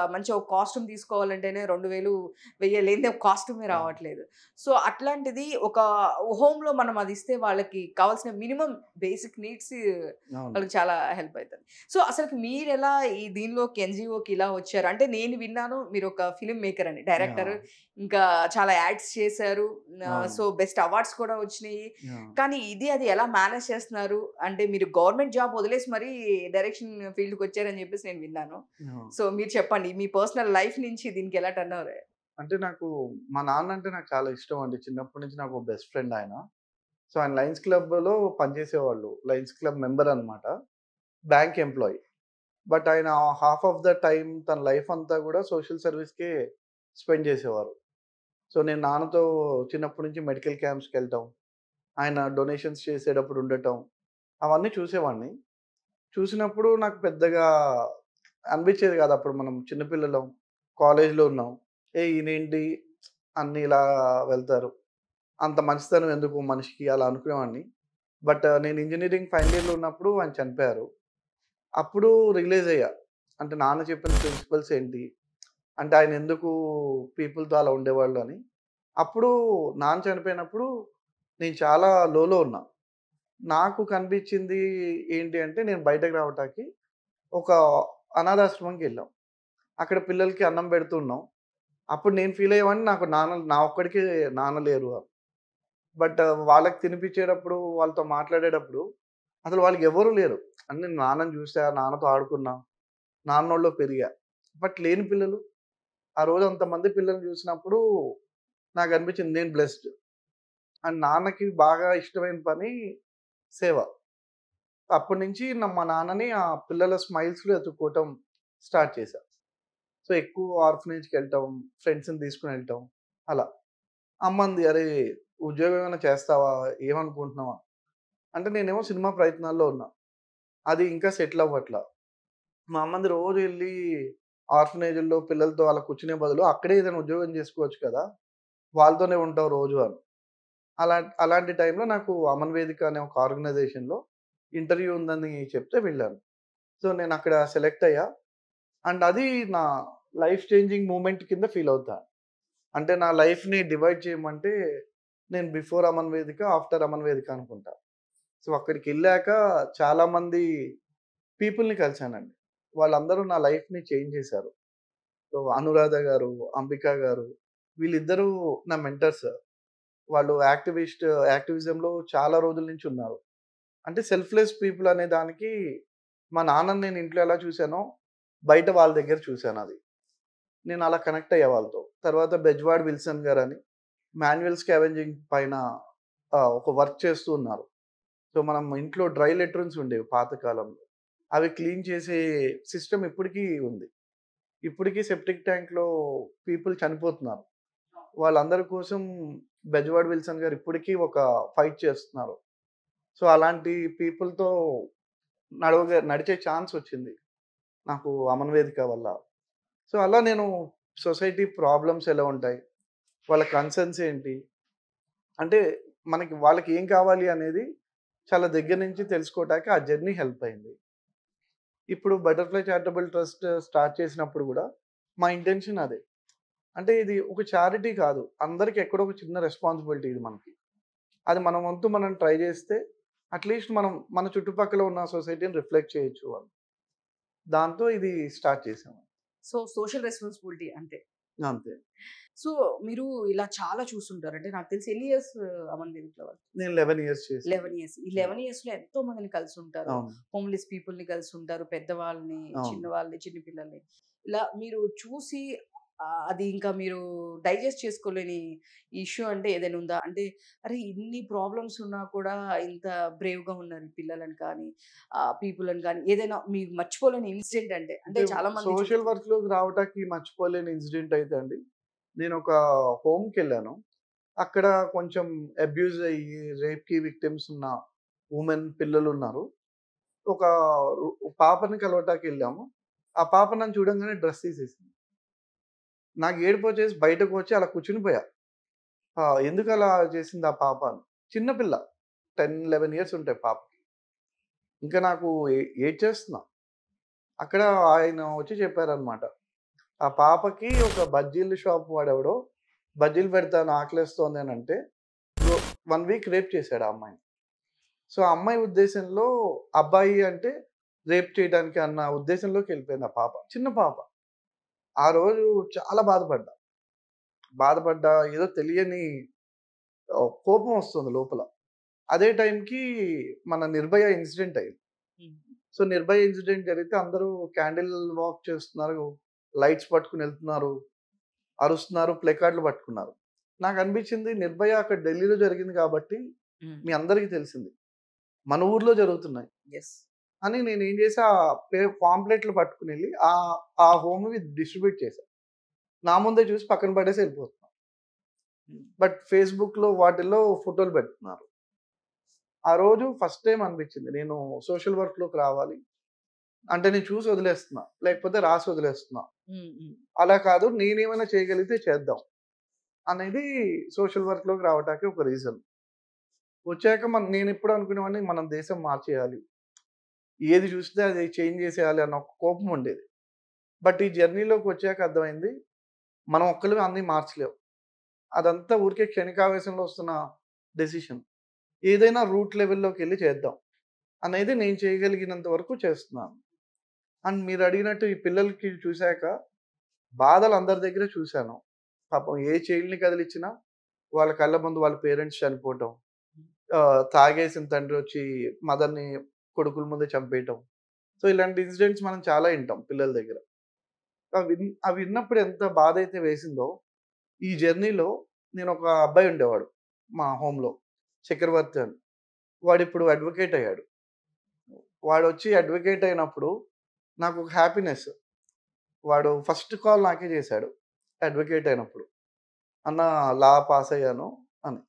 కాస్ట్యూమ్ తీసుకోవాలంటేనే 2000, 1000 లేనిదే ఒక కాస్ట్యూమే అవును. రావట్లేదు. సో, అట్లాంటిది ఒక హోమ్‌లో మనం అది ఇస్తే వాళ్ళకి కావాల్సిన మినిమమ్ బేసిక్ నీడ్స్ అవును. వాళ్ళకి చాలా హెల్ప్ అయితది. సో, అసలకి మీరెలా దీనిలోకి ఎన్‌జీఓకి ఇలా వచ్చారు? అంటే నేను విన్నాను మీరొక ఫిల్మ్ మేకర్ అని. Director yeah! ఇంకా చాలా యాడ్స్ చేశారు. అవును. సో, బెస్ట్ అవార్డ్స్ కూడా వచ్చినియి. యాహ్! కానీ అది ఎలా మేనేజ్ చేస్తున్నారు? అంటే మీరు గవర్నమెంట్ జాబ్ వదిలేసి మరీ డైరెక్షన్ ఫీల్డ్‌కొచ్చారని చెప్పేసి నేను విన్నాను. అవును. సో, మీరు చెప్పండి. మీ పర్సనల్ లైఫ్ నుంచి దీనికి ఎలా టర్న్ ఓవర్ అయ్యారు? అంటే మా నాన్న అంటే నాకు చాలా ఇష్టం అండి. చిన్నప్పటి నుంచి నాకు బెస్ట్ ఫ్రెండ్ ఆయన. సో, ఆయన లయన్స్ క్లబ్‌లో పనిచేసేవాళ్ళు. లయన్స్ క్లబ్ మెంబర్ అన్నమాట. Bank employee. బట్ ఆయన హాఫ్ ఆఫ్ ద టైమ్ తన లైఫ్ అంతా గూడా సోషల్ సర్వీస్‌కే స్పెండ్ చేసేవారు. సో, నేను నాన్నతో చిన్నప్పటి నుంచి మెడికల్ క్యాంప్స్‌కెళ్ళటం, ఆయన డొనేషన్స్ చేసేటప్పుడు ఉండటం, అవన్నీ చూసేవాడిని. చూసినప్పుడు నాకు పెద్దగా అనిపించేది కాదు. అప్పుడు మనం చిన్న పిల్లలం, కాలేజ్‌లో ఉన్నాం. ఈయనేంటి అన్నీ ఇలా వెళ్తారు. అంత మంచితనం ఎందుకు మనిషికి అలా అనుకునేవాడిని. బట్ నేను ఇంజినీరింగ్ ఫైనల్ ఇయర్‌లో ఉన్నప్పుడు ఆయన చనిపోయారు. అప్పుడు రియలైజ్ అయ్యా. అంటే నాన్న చెప్పిన ప్రిన్సిపల్స్ ఏంటి? అంటే ఆయన ఎందుకు పీపుల్‌తో అలా ఉండేవాళ్ళు అని. అప్పుడు నాన్న చనిపోయినప్పుడు నేను చాలా లోలో ఉన్నా. నాకు కనిపించింది ఏంటి అంటే నేను బయటకి రావటానికి ఒక అనాథాశ్రమంకెళ్ళాం. అక్కడ పిల్లలకి అన్నం పెడుతున్నాం. అప్పుడు నేను ఫీల్ అయ్యేవాడిని నాకు నా ఒక్కడికే నాన్న లేరు అని. బట్ వాళ్ళకి తినిపించేటప్పుడు, వాళ్ళతో మాట్లాడేటప్పుడు అసలు వాళ్ళకి ఎవ్వరు లేరు. అంటే నేను నాన్నని చూసా, నాన్నతో ఆడుకున్నా, నాన్నోళ్ళలో పెరిగా. బట్ లేని పిల్లలు, ఆ రోజు అంతమంది పిల్లల్ని చూసినప్పుడు నాకనిపించింది నేను బ్లెస్డ్. అండ్ నాన్నకి బాగా ఇష్టమైన పని సేవ. అప్పటినుంచి మా నాన్నని ఆ పిల్లల స్మైల్స్‌లో ఎతుక్కోవటం స్టార్ట్ చేశా. సో, ఎక్కువ ఆర్ఫనేజ్‌కెళ్ళటం, ఫ్రెండ్స్‌ని తీసుకొనెళ్ళటం అలా. అమ్మంది, "అరే! ఉద్యోగం ఏమైనా చేస్తావా? ఏమనుకుంటున్నావా?" అంటే నేనేమో సినిమా ప్రయత్నాల్లో ఉన్నా. అది ఇంకా సెటిల్ అవ్వట్ల. మా అమ్మది రోజు ఎళ్లి ఆర్ఫనేజ్‌ల్లో పిల్లలతో అలా కూర్చునే బదులు అక్కడే ఏదైనా ఉద్యోగం చేసుకోవచ్చు కదా! వాళ్ళతోనే ఉంటావు రోజు అని. అలాంటి టైంలో నాకు అమన్ వేదిక అనే ఒక ఆర్గనైజేషన్‌లో ఇంటర్వ్యూ ఉందని చెప్తే వెళ్ళాను. సో, నేనక్కడ సెలెక్ట్ అయ్యా. అండ్ అది నా లైఫ్ చేంజింగ్ మూమెంట్ కింద ఫీల్ అవుతా. అంటే నా లైఫ్‌ని డివైడ్ చేయమంటే నేను బిఫోర్ అమన్ వేదిక, ఆఫ్టర్ అమన్ వేదిక అనుకుంటా. సో, అక్కడికెళ్ళాక చాలామంది పీపుల్‌ని కలిసానండి. వాళ్ళందరూ నా లైఫ్‌ని చేంజ్ చేశారు. సో, అనురాధ గారు, అంబిక గారు వీళ్ళిద్దరూ నా మెంటర్స్. వాళ్ళు యాక్టివిజంలో చాలా రోజుల నుంచి ఉన్నారు. అంటే సెల్ఫ్‌లెస్ పీపుల్ అనే దానికి మా నాన్నని నేను ఇంట్లో ఎలా చూసానో, బయట వాళ్ళ దగ్గర చూసానది. నేను అలా కనెక్ట్ అయ్యా వాళ్ళతో. తర్వాత బెజ్వాడ్ విల్సన్ గారని మాన్యువల్ స్కావెంజింగ్ పైన ఒక వర్క్ చేస్తూ ఉన్నారు. సో, మనం ఇంట్లో డ్రై లెట్రిన్స్ ఉండేవి పాత కాలంలో. అవి క్లీన్ చేసే సిస్టమ్ ఇప్పటికి ఉంది. ఇప్పటికి సెప్టిక్ ట్యాంక్‌లో పీపుల్ చనిపోతున్నారు. వాళ్ళందరి కోసం బెజ్వాడ్ విల్సన్ గారు ఇప్పటికి ఒక ఫైట్ చేస్తున్నారు. సో, అలాంటి పీపుల్‌తో నడిచే ఛాన్స్ వచ్చింది. నాకు అమన్ వేదిక వల్ల. సో, అలా నేను సొసైటీ ప్రాబ్లమ్స్ ఎలా ఉంటాయి? వాళ్ళ కన్సర్న్స్ ఏంటి? అంటే మనకి వాళ్ళకి ఏం కావాలి అనేది చాలా దగ్గర నుంచి తెలుసుకోవటానికి ఆ జర్నీ హెల్ప్ అయింది. ఇప్పుడు బటర్‌ఫ్లై చారిటబుల్ ట్రస్ట్ స్టార్ట్ చేసినప్పుడు గూడా మా ఇంటెన్షన్ అదే. అంటే ఇది ఒక చారిటీ కాదు. అందరికి ఎక్కడో ఒక చిన్న రెస్పాన్సిబిలిటీ ఇది మనకి. అది మన వంతు మనం ట్రై చేస్తే అట్‌లీస్ట్ మనం మన చుట్టుపక్కల ఉన్న సొసైటీని రిఫ్లెక్ట్ చేయొచ్చు అని. దాంతో ఇది స్టార్ట్ చేసాము. సో, సోషల్ రెస్పాన్సిబిలిటీ అంతే. అంతే. సో, మీరు ఇలా చాలా చూస్తుంటారు. అంటే నాకు తెలిసి ఎన్ని ఇయర్స్ అమన్ దీంట్లో వాళ్ళు? నేను 11 ఇయర్స్ చేశాను. 11 ఇయర్స్. ఈ 11 ఇయర్స్‌లో ఎంతో మందిని కలిసుంటారు. అవును. హోమ్‌లెస్ పీపుల్‌ని కలిసుంటారు. పెద్దవాళ్ళని, అవును. చిన్నవాళ్ళని, చిన్న పిల్లల్ని. ఇలా మీరు చూసి అది ఇంకా మీరు డైజెస్ట్ చేసుకోలేని ఇష్యూ అంటే ఏదైనా ఉందా? అంటే అరే! ఇన్ని ప్రాబ్లమ్స్ ఉన్నా కూడా ఇంత బ్రేవ్‌గా ఉన్నారు ఈ పిల్లలని కానీ, పీపుల్‌ని కానీ ఏదైనా మీకు మర్చిపోలేని ఇన్సిడెంట్ అంటే? అంటే చాలా మంది సోషల్ వర్క్‌లోకి రావటానికి మర్చిపోలేని ఇన్సిడెంట్ అయితే అండి, నేనొక హోమ్‌కెళ్ళాను. అక్కడ కొంచెం అబ్యూజ్ అయ్యి, రేప్‌కి విక్టిమ్స్ ఉన్న వుమెన్ పిల్లలున్నారు. ఒక పాపని కలవటానికెళ్ళాము. ఆ పాప నన్ను చూడంగానే డ్రెస్ తీసేసింది. నాకు ఏడుపొచ్చేసి బయటకొచ్చి అలా కూర్చునిపోయా. ఎందుకలా చేసింది ఆ పాప అని. చిన్న పిల్ల. 10, 11 ఇయర్స్ ఉంటాయి పాపకి. ఇంకా నాకు ఏడ్చేస్తున్నా. అక్కడ ఆయన వచ్చి చెప్పారనమాట. ఆ పాపకి ఒక బజ్జీల షాప్ వాడెవడో బజ్జీలు పెడతాను ఆకలేస్తోంది అనంటే 1 వీక్ రేప్ చేశాడు ఆ అమ్మాయిని. సో, ఆ అమ్మాయి ఉద్దేశంలో అబ్బాయి అంటే రేప్ చేయడానికి అన్న ఉద్దేశంలోకెళ్ళిపోయింది ఆ పాప. చిన్న పాప. ఆ రోజు చాలా బాధపడ్డా. బాధపడ్డా ఏదో తెలియని కోపం వస్తుంది లోపల. అదే టైంకి మన 'నిర్భయ' ఇన్సిడెంట్ అయింది. హ్మ్. సో, 'నిర్భయ' ఇన్సిడెంట్ జరిగితే అందరూ క్యాండిల్ వాక్ చేస్తున్నారు. లైట్స్ పట్టుకొని ఎళ్తున్నారు. అరుస్తున్నారు. ప్లే కార్డ్‌లు పట్టుకున్నారు. నాకనిపించింది 'నిర్భయ' అక్కడ ఢిల్లీలో జరిగింది కాబట్టి హ్మ్. మీ అందరికీ తెలిసింది. మన ఊర్లో జరుగుతున్నాయి. యెస్. అని నేనేం చేశా పాంప్లెట్లు పట్టుకొనెళ్ళి ఆ హోమ్‌వి డిస్ట్రిబ్యూట్ చేశా. నా ముందే చూసి పక్కన పడేసి ఎళ్ళిపోతున్నా. హ్మ్. బట్ ఫేస్‌బుక్‌లో వాటిల్లో ఫోటోలు పెడుతున్నారు. ఆ రోజు ఫస్ట్ టైమ్ అనిపించింది. నేను సోషల్ వర్క్‌లోకి రావాలి. అంటే నేను చూసి వదిలేస్తున్నా. లేకపోతే రాసి వదిలేస్తున్నా. హ్మ్. హ్మ్. అలా కాదు నేనేమైనా చేయగలిగితే చేద్దాం. అనేది సోషల్ వర్క్‌లోకి రావటానికి ఒక రీజన్. వచ్చాక నేనెప్పుడు అనుకునేవాడిని మనం దేశం మార్చేయాలి. ఏది చూస్తే అది చేంజ్ చేసేయాలి అన్న ఒక కోపం ఉండేది. బట్ ఈ జర్నీలోకి వచ్చాక అర్థమైంది. మనం ఒక్కళ్ళమే అన్నీ మార్చలేం. అదంతా ఊరికే క్షణికావేశంలో వస్తున్న డెసిషన్. ఏదైనా రూట్ లెవెల్‌లోకెళ్ళి చేద్దాం. అనేది నేను చేయగలిగినంత వరకు చేస్తున్నాను. అండ్ మీరడిగినట్టు ఈ పిల్లలకి చూసాక బాధలు అందరి దగ్గర చూసాను. పాపం ఏ చైల్డ్‌ని కదిలిచ్చినా వాళ్ళ కళ్ళ ముందు వాళ్ళ పేరెంట్స్ చనిపోవటం. తాగేసిన తండ్రొచ్చి మదర్‌ని కొడుకుల ముందే చంపేయటం. సో, ఇలాంటి ఇన్సిడెంట్స్ మనం చాలా ఇంటాం పిల్లల దగ్గర. అవి విన్నప్పుడు ఎంత బాధైతే వేసిందో, ఈ జర్నీలో నేనొక అబ్బాయి ఉండేవాడు మా హోమ్‌లో. చక్రవర్తి అని. వాడిప్పుడు అడ్వొకేట్ అయ్యాడు. వాడొచ్చి అడ్వొకేట్ అయినప్పుడు నాకొక హ్యాపీనెస్. వాడు ఫస్ట్ కాల్ నాకే చేశాడు. అడ్వొకేట్ అయినప్పుడు. "అన్న లా పాస్ అయ్యాను" అని.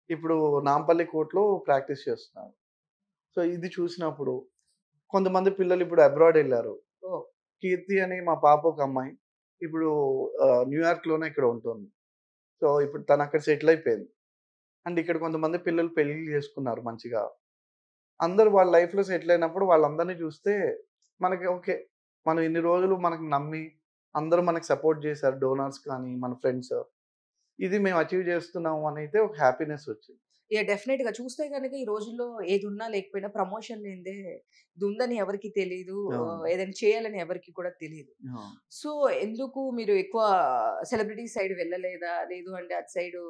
ఇప్పుడు నాంపల్లి కోర్ట్‌లో ప్రాక్టీస్ చేస్తున్నాను. సో, ఇది చూసినప్పుడు కొంతమంది పిల్లలు ఇప్పుడు అబ్రాడ్ ఎళ్లారు. ఓహ్! కీర్తి అని మా పాప ఒక అమ్మాయి. ఇప్పుడు న్యూయార్క్‌లోనే ఇక్కడ ఉంటుంది. సో, ఇప్పుడు తనక్కడ సెటిల్ అయిపోయింది. అండ్ ఇక్కడ కొంతమంది పిల్లలు పెళ్లిళ్లు చేసుకున్నారు మంచిగా. అందరూ వాళ్ళ లైఫ్‌లో సెటిల్ అయినప్పుడు వాళ్ళందరిని చూస్తే మనకి ఓకే. మనం ఇన్ని రోజులు మనకు నమ్మి అందరూ మనకు సపోర్ట్ చేశారు. డోనర్స్ కానీ, మన ఫ్రెండ్స్. ఇది మేము అచీవ్ చేస్తున్నాము అనైతే ఒక హ్యాపీనెస్ వచ్చింది. యాహ్! డెఫినెట్‌గా చూస్తే గనక ఈ రోజుల్లో ఏదున్నా లేకపోయినా ప్రమోషన్ లేనిదే ఇదుందని ఎవరికీ తెలీదు. అవును. ఏదైనా చేయాలని ఎవరికీ కూడా తెలీదు. ఆ! సో, ఎందుకు మీరు ఎక్కువ సెలబ్రిటీ సైడ్ వెళ్ళలేదా? లేదు అంటే అటు సైడు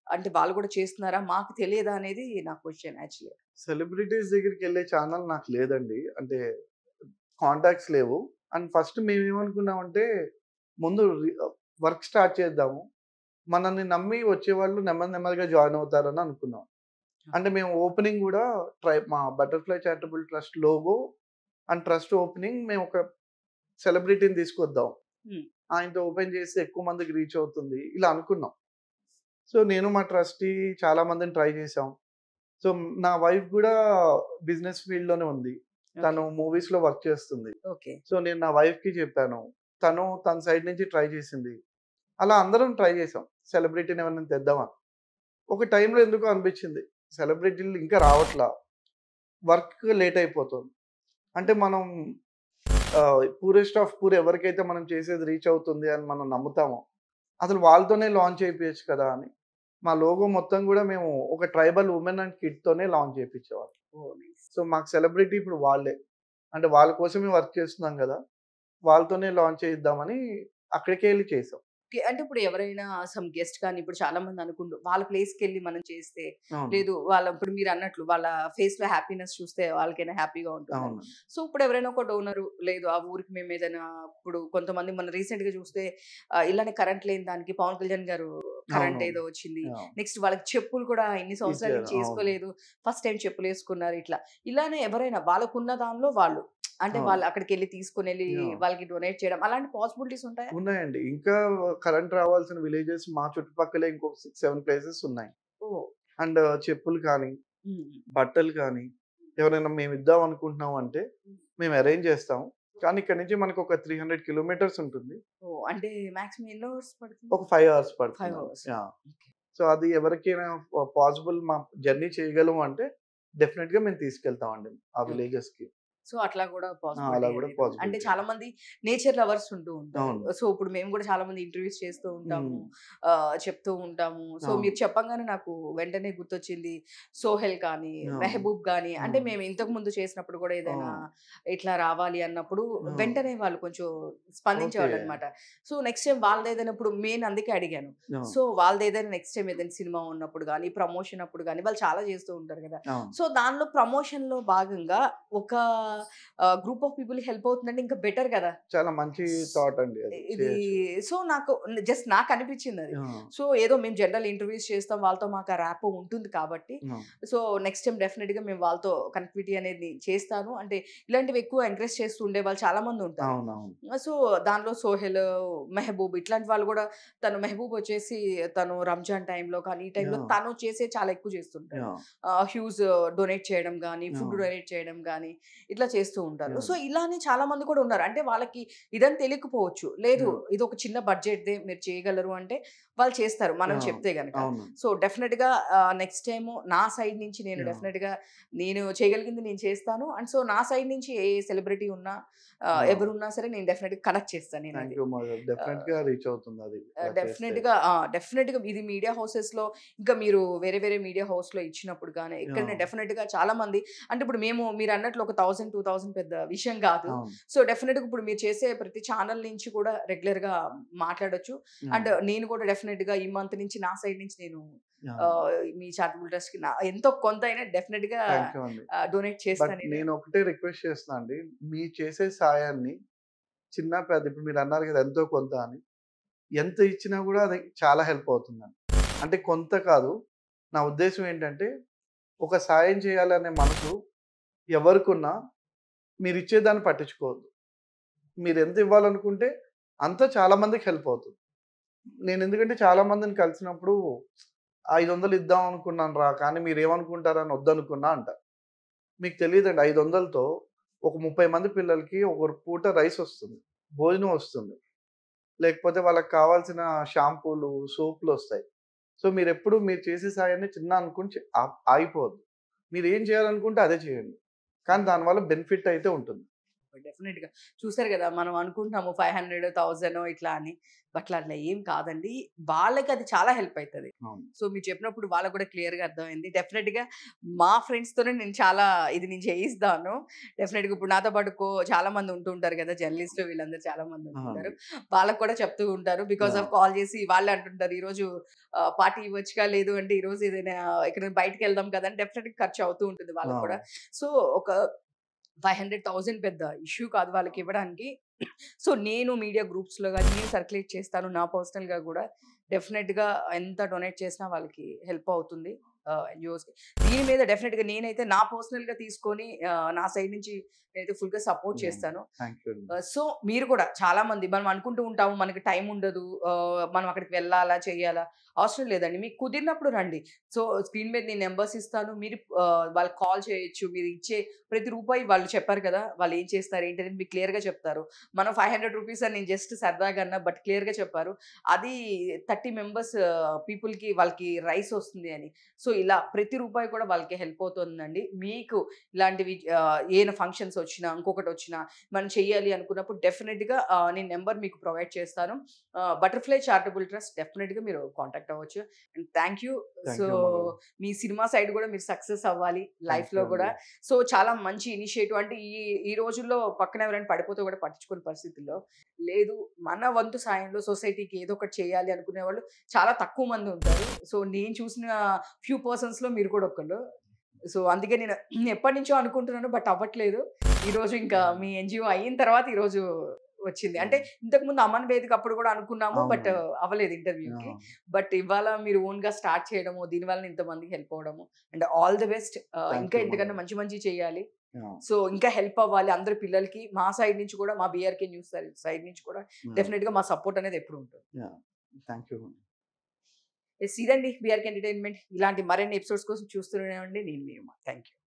అంటే వాళ్ళు కూడా చేస్తున్నారా? మాకు తెలియదా అనేది నా క్వెషన్ యాక్చువల్లీ. సెలబ్రిటీస్ దగ్గరికెళ్ళే ఛానల్ నాకు లేదండి. అంటే కాంటాక్ట్స్ లేవు. అండ్ ఫస్ట్ మేమేమనుకున్నామంటే ముందు వర్క్ స్టార్ట్ చేద్దాము. మనల్ని నమ్మి వచ్చేవాళ్ళు నెమ్మది నెమ్మదిగా జాయిన్ అవుతారని అనుకున్నాం. అంటే మేము ఓపెనింగ్ గూడా మా butterfly charitable trust logo and trust opening మేము ఒక సెలబ్రిటీని తీసుకొద్దాం. హ్మ్. ఆయనతో ఓపెన్ చేస్తే ఎక్కువ మందికి రీచ్ అవుతుంది. ఇలా అనుకున్నాం. సో, నేను మా ట్రస్టీ చాలా మందిని ట్రై చేసాం. సో, నా వైఫ్ గూడా బిజినెస్ ఫీల్డ్‌లోనే ఉంది. ఓకే. తను మూవీస్‌లో వర్క్ చేస్తుంది. ఓకే. సో, నేను నా వైఫ్‌కి చెప్పాను. తను తన సైడ్ నుంచి ట్రై చేసింది. అలా అందరం ట్రై చేసాం. సెలబ్రిటీని ఎవరినైనా తెద్దామని. ఒక టైంలో ఎందుకో అనిపించింది. సెలబ్రిటీలు ఇంకా రావట్లా. వర్క్ లేట్ అయిపోతుంది. అంటే మనం పూరెస్ట్ ఆఫ్ పూర్ ఎవరికైతే మనం చేసేది రీచ్ అవుతుంది అని మనం నమ్ముతామో, అసలు వాళ్ళతోనే లాంచ్ చేపియొచ్చు కదా అని. మా లోగో మొత్తం గూడా మేము ఒక ట్రైబల్ వుమెన్ అండ్ కిడ్‌తోనే లాంచ్ చేపిచ్చేవాళ్ళం. ఓహ్! నైస్. సో, మాకు సెలబ్రిటీ ఇప్పుడు వాళ్ళే. అంటే వాళ్ళ కోసమే వర్క్ చేస్తున్నాం గదా! వాళ్ళతోనే లాంచ్ చేయిద్దామని అక్కడికే ఎళ్లి చేసాం. ఓకే. అంటే ఇప్పుడు ఎవరైనా సమ్ గెస్ట్ కానీ ఇప్పుడు చాలా మంది వాళ్ళ ప్లేస్‌కెళ్ళి మనం చేస్తే, అవును. లేదు వాళ్ళ ఇప్పుడు మీరన్నట్లు వాళ్ళ ఫేస్‌లో హ్యాపీనెస్ చూస్తే వాళ్ళకైనా హ్యాపీగా ఉంటుందని. అవును. సో, ఇప్పుడు ఎవరైనా ఒక డోనరు లేదు ఆ ఊరికి మేమేదైనా ఇప్పుడు కొంతమంది మనం రీసెంట్‌గా చూస్తే ఇలానే కరెంట్ లేని దానికి పవన్ కళ్యాణ్ గారు కరెంట్ అవునవును. ఏదో వచ్చింది. యాహ్! నెక్స్ట్ వాళ్ళకి చెప్పులు కూడా ఇన్ని సంవత్సరాల ఇచ్చారు. నుంచి అవును. ఏసుకోలేదు. ఫస్ట్ టైమ్ చెప్పులేసుకున్నారు ఇట్లా. ఇలానే ఎవరైనా వాళ్ళకున్న దానిలో వాళ్ళు అంటే అవును. వాళ్ళు అక్కడికెళ్ళి తీసుకొనెళ్ళి యాహ్! వాళ్ళకి డొనేట్ చేయడం అలాంటి పాసిబిలిటీస్ ఉంటాయా? ఉన్నాయండి. ఇంకా కరెంట్ రావాల్సిన విలేజెస్ మా చుట్టుపక్కలే ఇంకొక 6, 7 ప్లేసెస్ ఉన్నాయి. ఓహ్! అండ్ చెప్పులు కానీ, హ్మ్. బట్టలు కానీ, ఎవరైనా మేమిద్దాం అనుకుంటున్నాం అంటే, మేము అరేంజ్ చేస్తాం. కానీ ఇక్కడి నుంచి మనకొక 300 కిలోమీటర్స్ ఉంటుంది. ఓహ్! అంటే మాక్సిమం ఎన్ని అవర్స్ పడుతుంది? ఒక 5 అవర్స్ 5 పడుతుందండి. అవర్స్. యాహ్! ఓకే. సో, అది ఎవరికైనా పాసిబుల్ మా జర్నీ చేయగలము అంటే, డెఫినిట్‌గా మేము తీసుకెళ్తామండి ఆ ఓకే. విలేజెస్‌కి. సో, అట్లా గూడా ఆ! అలా పాసిబిలిటీ గూడా అనేది ఉంది. అంటే పాసిబిలిటీ ఉంది. చాలామంది నేచర్ లవర్స్ ఉంటూ ఉంటారు. అవును. సో, ఇప్పుడు మేము గూడా చాలామంది ఇంటర్వ్యూస్ చేస్తూ ఉంటాము. హ్మ్. చెప్తూ ఉంటాము. సో, అవును. మీరు చెప్పంగానే నాకు వెంటనే గుర్తొచ్చింది 'సోహెల్' కానీ, అవును. 'మెహబూబ్' గానీ అంటే అవును. మేము ఇంతకుముందు చేసినప్పుడు గూడా ఏదైనా అవును. ఇట్లా రావాలి అన్నప్పుడు అవును. వెంటనే వాళ్ళు కొంచెం ఓకే. స్పందించేవాళ్ళనమాట. సో, నెక్స్ట్ టైమ్ వాళ్ళదేదైనా ఇప్పుడు మెయిన్ అందుకే అడిగాను. అవును. సో, వాళ్ళదేదైనా నెక్స్ట్ టైమ్ ఏదైనా సినిమా ఉన్నప్పుడు గానీ, ప్రమోషన్ అప్పుడు గానీ వాళ్ళు చాలా చేస్తూ ఉంటారు గదా! అవును. సో, దానిలో ప్రమోషన్‌లో భాగంగా ఒక గ్రూప్ ఆఫ్ పీపుల్‌కి హెల్ప్ అవుతుందంటే ఇంకా బెటర్ గదా! చాలా మంచి స్ థాట్ అండి అది. ఇది చేయొచ్చు. సో, నాకు జస్ట్ నాకనిపించిందది. ఆ! సో, ఏదో మేము జనరల్ ఇంటర్వ్యూస్ చేస్తాం. వాళ్ళతో మాకు ఆ ర్యాపో ఉంటుంది కాబట్టి, అవును. సో, నెక్స్ట్ టైమ్ డెఫినిట్‌గా మేము వాళ్ళతో కనెక్టివిటీ అనేది చేస్తాను. అంటే ఇలాంటివి ఎక్కువ ఎంకరేజ్ చేస్తూ ఉండేవాళ్ళు చాలా మందుంటారు. అవునవును. సో, దానిలో 'సోహెల్', 'మెహబూబ్' ఇట్లాంటి వాళ్ళు గూడా తను 'మెహబూబ్' వచ్చేసి తను రంజాన్ టైంలో కానీ, ఈ టైంలో యాహ్! తను చేసేది చాలా ఎక్కువ చేస్తుంటాడు. యాహ్! హ్యూజ్ డొనేట్ చేయడం గానీ, ఫుడ్ యాహ్! డొనేట్ చేయడం గానీ, ఇట్లా చేస్తూ ఉంటారు. యాహ్! సో, ఇలానే చాలా మంది కూడా ఉన్నారు. అంటే వాళ్ళకి ఇదని తెలియకపోవచ్చు. లేదు యాహ్! ఇదొక చిన్న బడ్జెట్‌దే మీరు చేయగలరు అంటే వాళ్ళు చేస్తారు మనం యాహ్! చెప్తే గనక. అవును. సో, డెఫినిట్‌గా నెక్స్ట్ టైము నా సైడ్ నుంచి నేను యాహ్! డెఫినిట్‌గా నేను చేయగలిగింది నేను చేస్తాను. అండ్ సో, నా సైడ్ నుంచి ఏ సెలబ్రిటీ ఉన్నా యాహ్! ఎవరున్నా సరే నేను డెఫినిట్‌గా కనెక్ట్ చేస్తాను థాంక్ నేనది. You mother. ఆహ్ డెఫినిట్‌గా రీచ్ అవుతుందది అలా చేస్తే. డెఫినిట్‌గా ఇది మీడియా హౌసెస్‌లో ఇంకా మీరు వేరే వేరే మీడియా హౌస్‌లో ఇచ్చినప్పుడు గాని, ఎక్కడైనా యాహ్! డెఫినిట్‌గా చాలా మంది అంటే ఇప్పుడు మీరన్నట్లు ఒక 1000, 2000 పెద్ద విషయం గాదు. అవును. సో, డెఫినిట్‌గా ఇప్పుడు మీరు చేసే ప్రతి ఛానల్ నుంచి కూడా రెగ్యులర్‌గా మాట్లాడొచ్చు. యాహ్! అండ్ నేను కూడా డెఫినిట్‌గా ఈ మంత్ నుంచి నా సైడ్ నుంచి నేను యాహ్! మీ చారిటబుల్ ట్రస్ట్‌కి ఎంతో కొంతైనా డెఫినిట్‌గా థాంక్ యూ అండి. డొనేట్ చేస్తా బట్ నేను. నేనొకటే రిక్వెస్ట్ చేస్తున్నా అండి. మీరు చేసే సాయాన్ని చిన్న, పెద్ద ఇప్పుడు మీరన్నారు కదా! ఎంతో కొంత అని. ఎంత ఇచ్చినా గూడా అది చాలా హెల్ప్ అవుతుందండి. అంటే కొంత కాదు. నా ఉద్దేశ్యం ఏంటంటే, ఒక సాయం చేయాలనే మనసు ఎవరికున్నా మీరిచ్చేదాన్ని పట్టించుకోవద్దు. మీరెంత ఇవ్వాలనుకుంటే అంత చాలా మందికి హెల్ప్ అవుతుంది. నేనెందుకంటే చాలా మందిని కలిసినప్పుడు 500 ఇద్దాం అనుకున్నాను రా! కానీ మీరేమనుకుంటారని వద్దనుకున్నా అంట. మీకు తెలీదండి 500తో ఒక 30 మంది పిల్లలకి ఒక పూట రైసొస్తుంది. భోజనం వస్తుంది. లేకపోతే వాళ్ళకి కావాల్సిన షాంపూలు, సోపులొస్తాయి. సో, మీరెప్పుడు మీరు చేసే సాయాన్ని చిన్న అనుకుని ఆగిపోవద్దు. మీరేం చేయాలనుకుంటే అదే చేయండి. కానీ దానివల్ల బెనిఫిట్ అయితే ఉంటుంది. డెఫినిట్‌గా. చూసారు గదా! మనం అనుకుంటున్నాము 500, 1000 ఇట్లా అని. బట్ అట్లా ఏం కాదండి. వాళ్ళకది చాలా హెల్ప్ అయితది. అవును. సో, మీరు చెప్పినప్పుడు వాళ్ళకి కూడా క్లియర్‌గా అర్థమైంది. డెఫినిట్‌గా మా ఫ్రెండ్స్‌తోనే నేను చాలా ఇది నేను చేయిస్తాను. డెఫినిట్‌గా ఇప్పుడు నాతో పాటు చాలా మంది ఉంటూ ఉంటారు గదా! జర్నలిస్ట్‌లు వీళ్ళందరూ చాలా మంది ఉంటుంటారు. అవునండి. వాళ్ళకి కూడా చెప్తూ ఉంటారు. Because yeah! ఆఫ్ కాల్ చేసి వాళ్ళే అంటుంటారు. ఈరోజు పార్టీ ఇవ్వచ్చుగా లేదు అంటే ఈరోజు ఏదైనా ఎక్కడైనా బయటికెళ్దాం కదా! అని డెఫినిట్‌గా ఖర్చు అవుతూ ఉంటుంది వాళ్ళకి కూడా. ఆ! సో, ఒక 500,000 పెద్ద ఇష్యూ కాదు వాళ్ళకివ్వడానికి. సో, నేను మీడియా గ్రూప్స్‌లో గాని నేను సర్క్యులేట్ చేస్తాను. నా పర్సనల్‌గా గూడా డెఫినిట్‌గా ఎంత డొనేట్ చేసినా వాళ్ళకి హెల్ప్ అవుతుంది. ఎన్‌జీఓస్‌కి. దీని మీద డెఫినిట్‌గా నేనైతే నా పర్సనల్‌గా తీసుకొని నా సైడ్ నుంచి నేనైతే ఫుల్‌గా సపోర్ట్ యాహ్! చేస్తాను. థాంక్ యూ అండి. సో, మీరు కూడా చాలా మంది మనం అనుకుంటూ ఉంటాము. మనకి టైం ఉండదు. మనం అక్కడికి వెళ్ళాలా? చేయాలా? అవసరం లేదండి. మీకు కుదిరినప్పుడు రండి. సో, స్క్రీన్ మీద నేను నంబర్స్ ఇస్తాను. మీరు వాళ్ళకి కాల్ చేయొచ్చు. మీరు ఇచ్చే ప్రతి రూపాయి వాళ్ళు చెప్పారు కదా! వాళ్ళు ఏం చేస్తారు? ఏంటి అనేది మీకు క్లియర్‌గా చెప్తారు. మనం రూ. 500 అని నేను జస్ట్ సరదాగా అన్నా. బట్ క్లియర్‌గా చెప్పారు. అది 30 మెంబర్స్ పీపుల్‌కి వాళ్ళకి రైస్ వస్తుంది అని. సో, సో ఇలా ప్రతి రూపాయి కూడా వాళ్ళకి హెల్ప్ అవుతుందండి. మీకు ఇలాంటివి ఏమైనా ఫంక్షన్స్ వచ్చినా, ఇంకొకటి వచ్చినా మనం చెయ్యాలి అనుకున్నప్పుడు డెఫినిట్‌గా నేను నంబర్ మీకు ప్రొవైడ్ చేస్తాను. బటర్‌ఫ్లై చారిటబుల్ ట్రస్ట్ డెఫినిట్‌గా మీరు కాంటాక్ట్ అవ్వచ్చు. And thank you. Thank so you అమ్మ గారు. మీ సినిమా సైడ్ కూడా మీరు సక్సెస్ అవ్వాలి థ్యాంక్ లైఫ్‌లో యూ కూడా. అండి. సో చాలా మంచి ఇనిషియేటివ్. అంటే ఈ ఈ రోజుల్లో పక్కన ఎవరైనా పడిపోతే కూడా పట్టించుకోని పరిస్థితుల్లో లేదు, మన వంతు సాయంలో సొసైటీకి ఏదో ఒకటి చేయాలి అనుకునే వాళ్ళు చాలా తక్కువ మంది ఉంటారు. సో నేను చూసిన ఫ్యూ పర్సన్స్‌లో మీరు కూడా ఒకళ్ళు. సో అందుకే నేను ఎప్పటినుంచో అనుకుంటున్నాను. బట్ అవ్వట్లేదు. ఈరోజు ఇంకా మీ ఎన్‌జీఓ అయిన తర్వాత ఈరోజు వచ్చింది. అంటే అవును. ఇంతకుముందు అమన్ వేదిక అప్పుడు కూడా అనుకున్నాము. బట్ అవునవును. అవ్వలేదు ఇంటర్వ్యూకి. ఆ! బట్ ఇవాళ మీరు ఓన్‌గా స్టార్ట్ చేయడము, దీనివల్ల ఇంతమందికి హెల్ప్ అవ్వడము and all the best. Thank ఇంకా యూ అమ్మ ఇంతకన్నా గారు. మంచి మంచివి చేయాలి. యాహ్! సో ఇంకా హెల్ప్ అవ్వాలి అందరి పిల్లలకి. మా సైడ్ నుంచి కూడా మా బీఆర్‌కే న్యూస్ సైడ్ నుంచి కూడా యాహ్! డెఫినిట్‌గా మా సపోర్ట్ అనేది ఎప్పుడు ఉంటుంది. యాహ్! Thank you. యెస్, ఇదండి బీఆర్‌కే ఎంటర్‌టైన్‌మెంట్. ఇలాంటి మరిన్ని ఎపిసోడ్స్ కోసం చూస్తూనే ఉండండి. నేను మీ ఉమా. Thank you.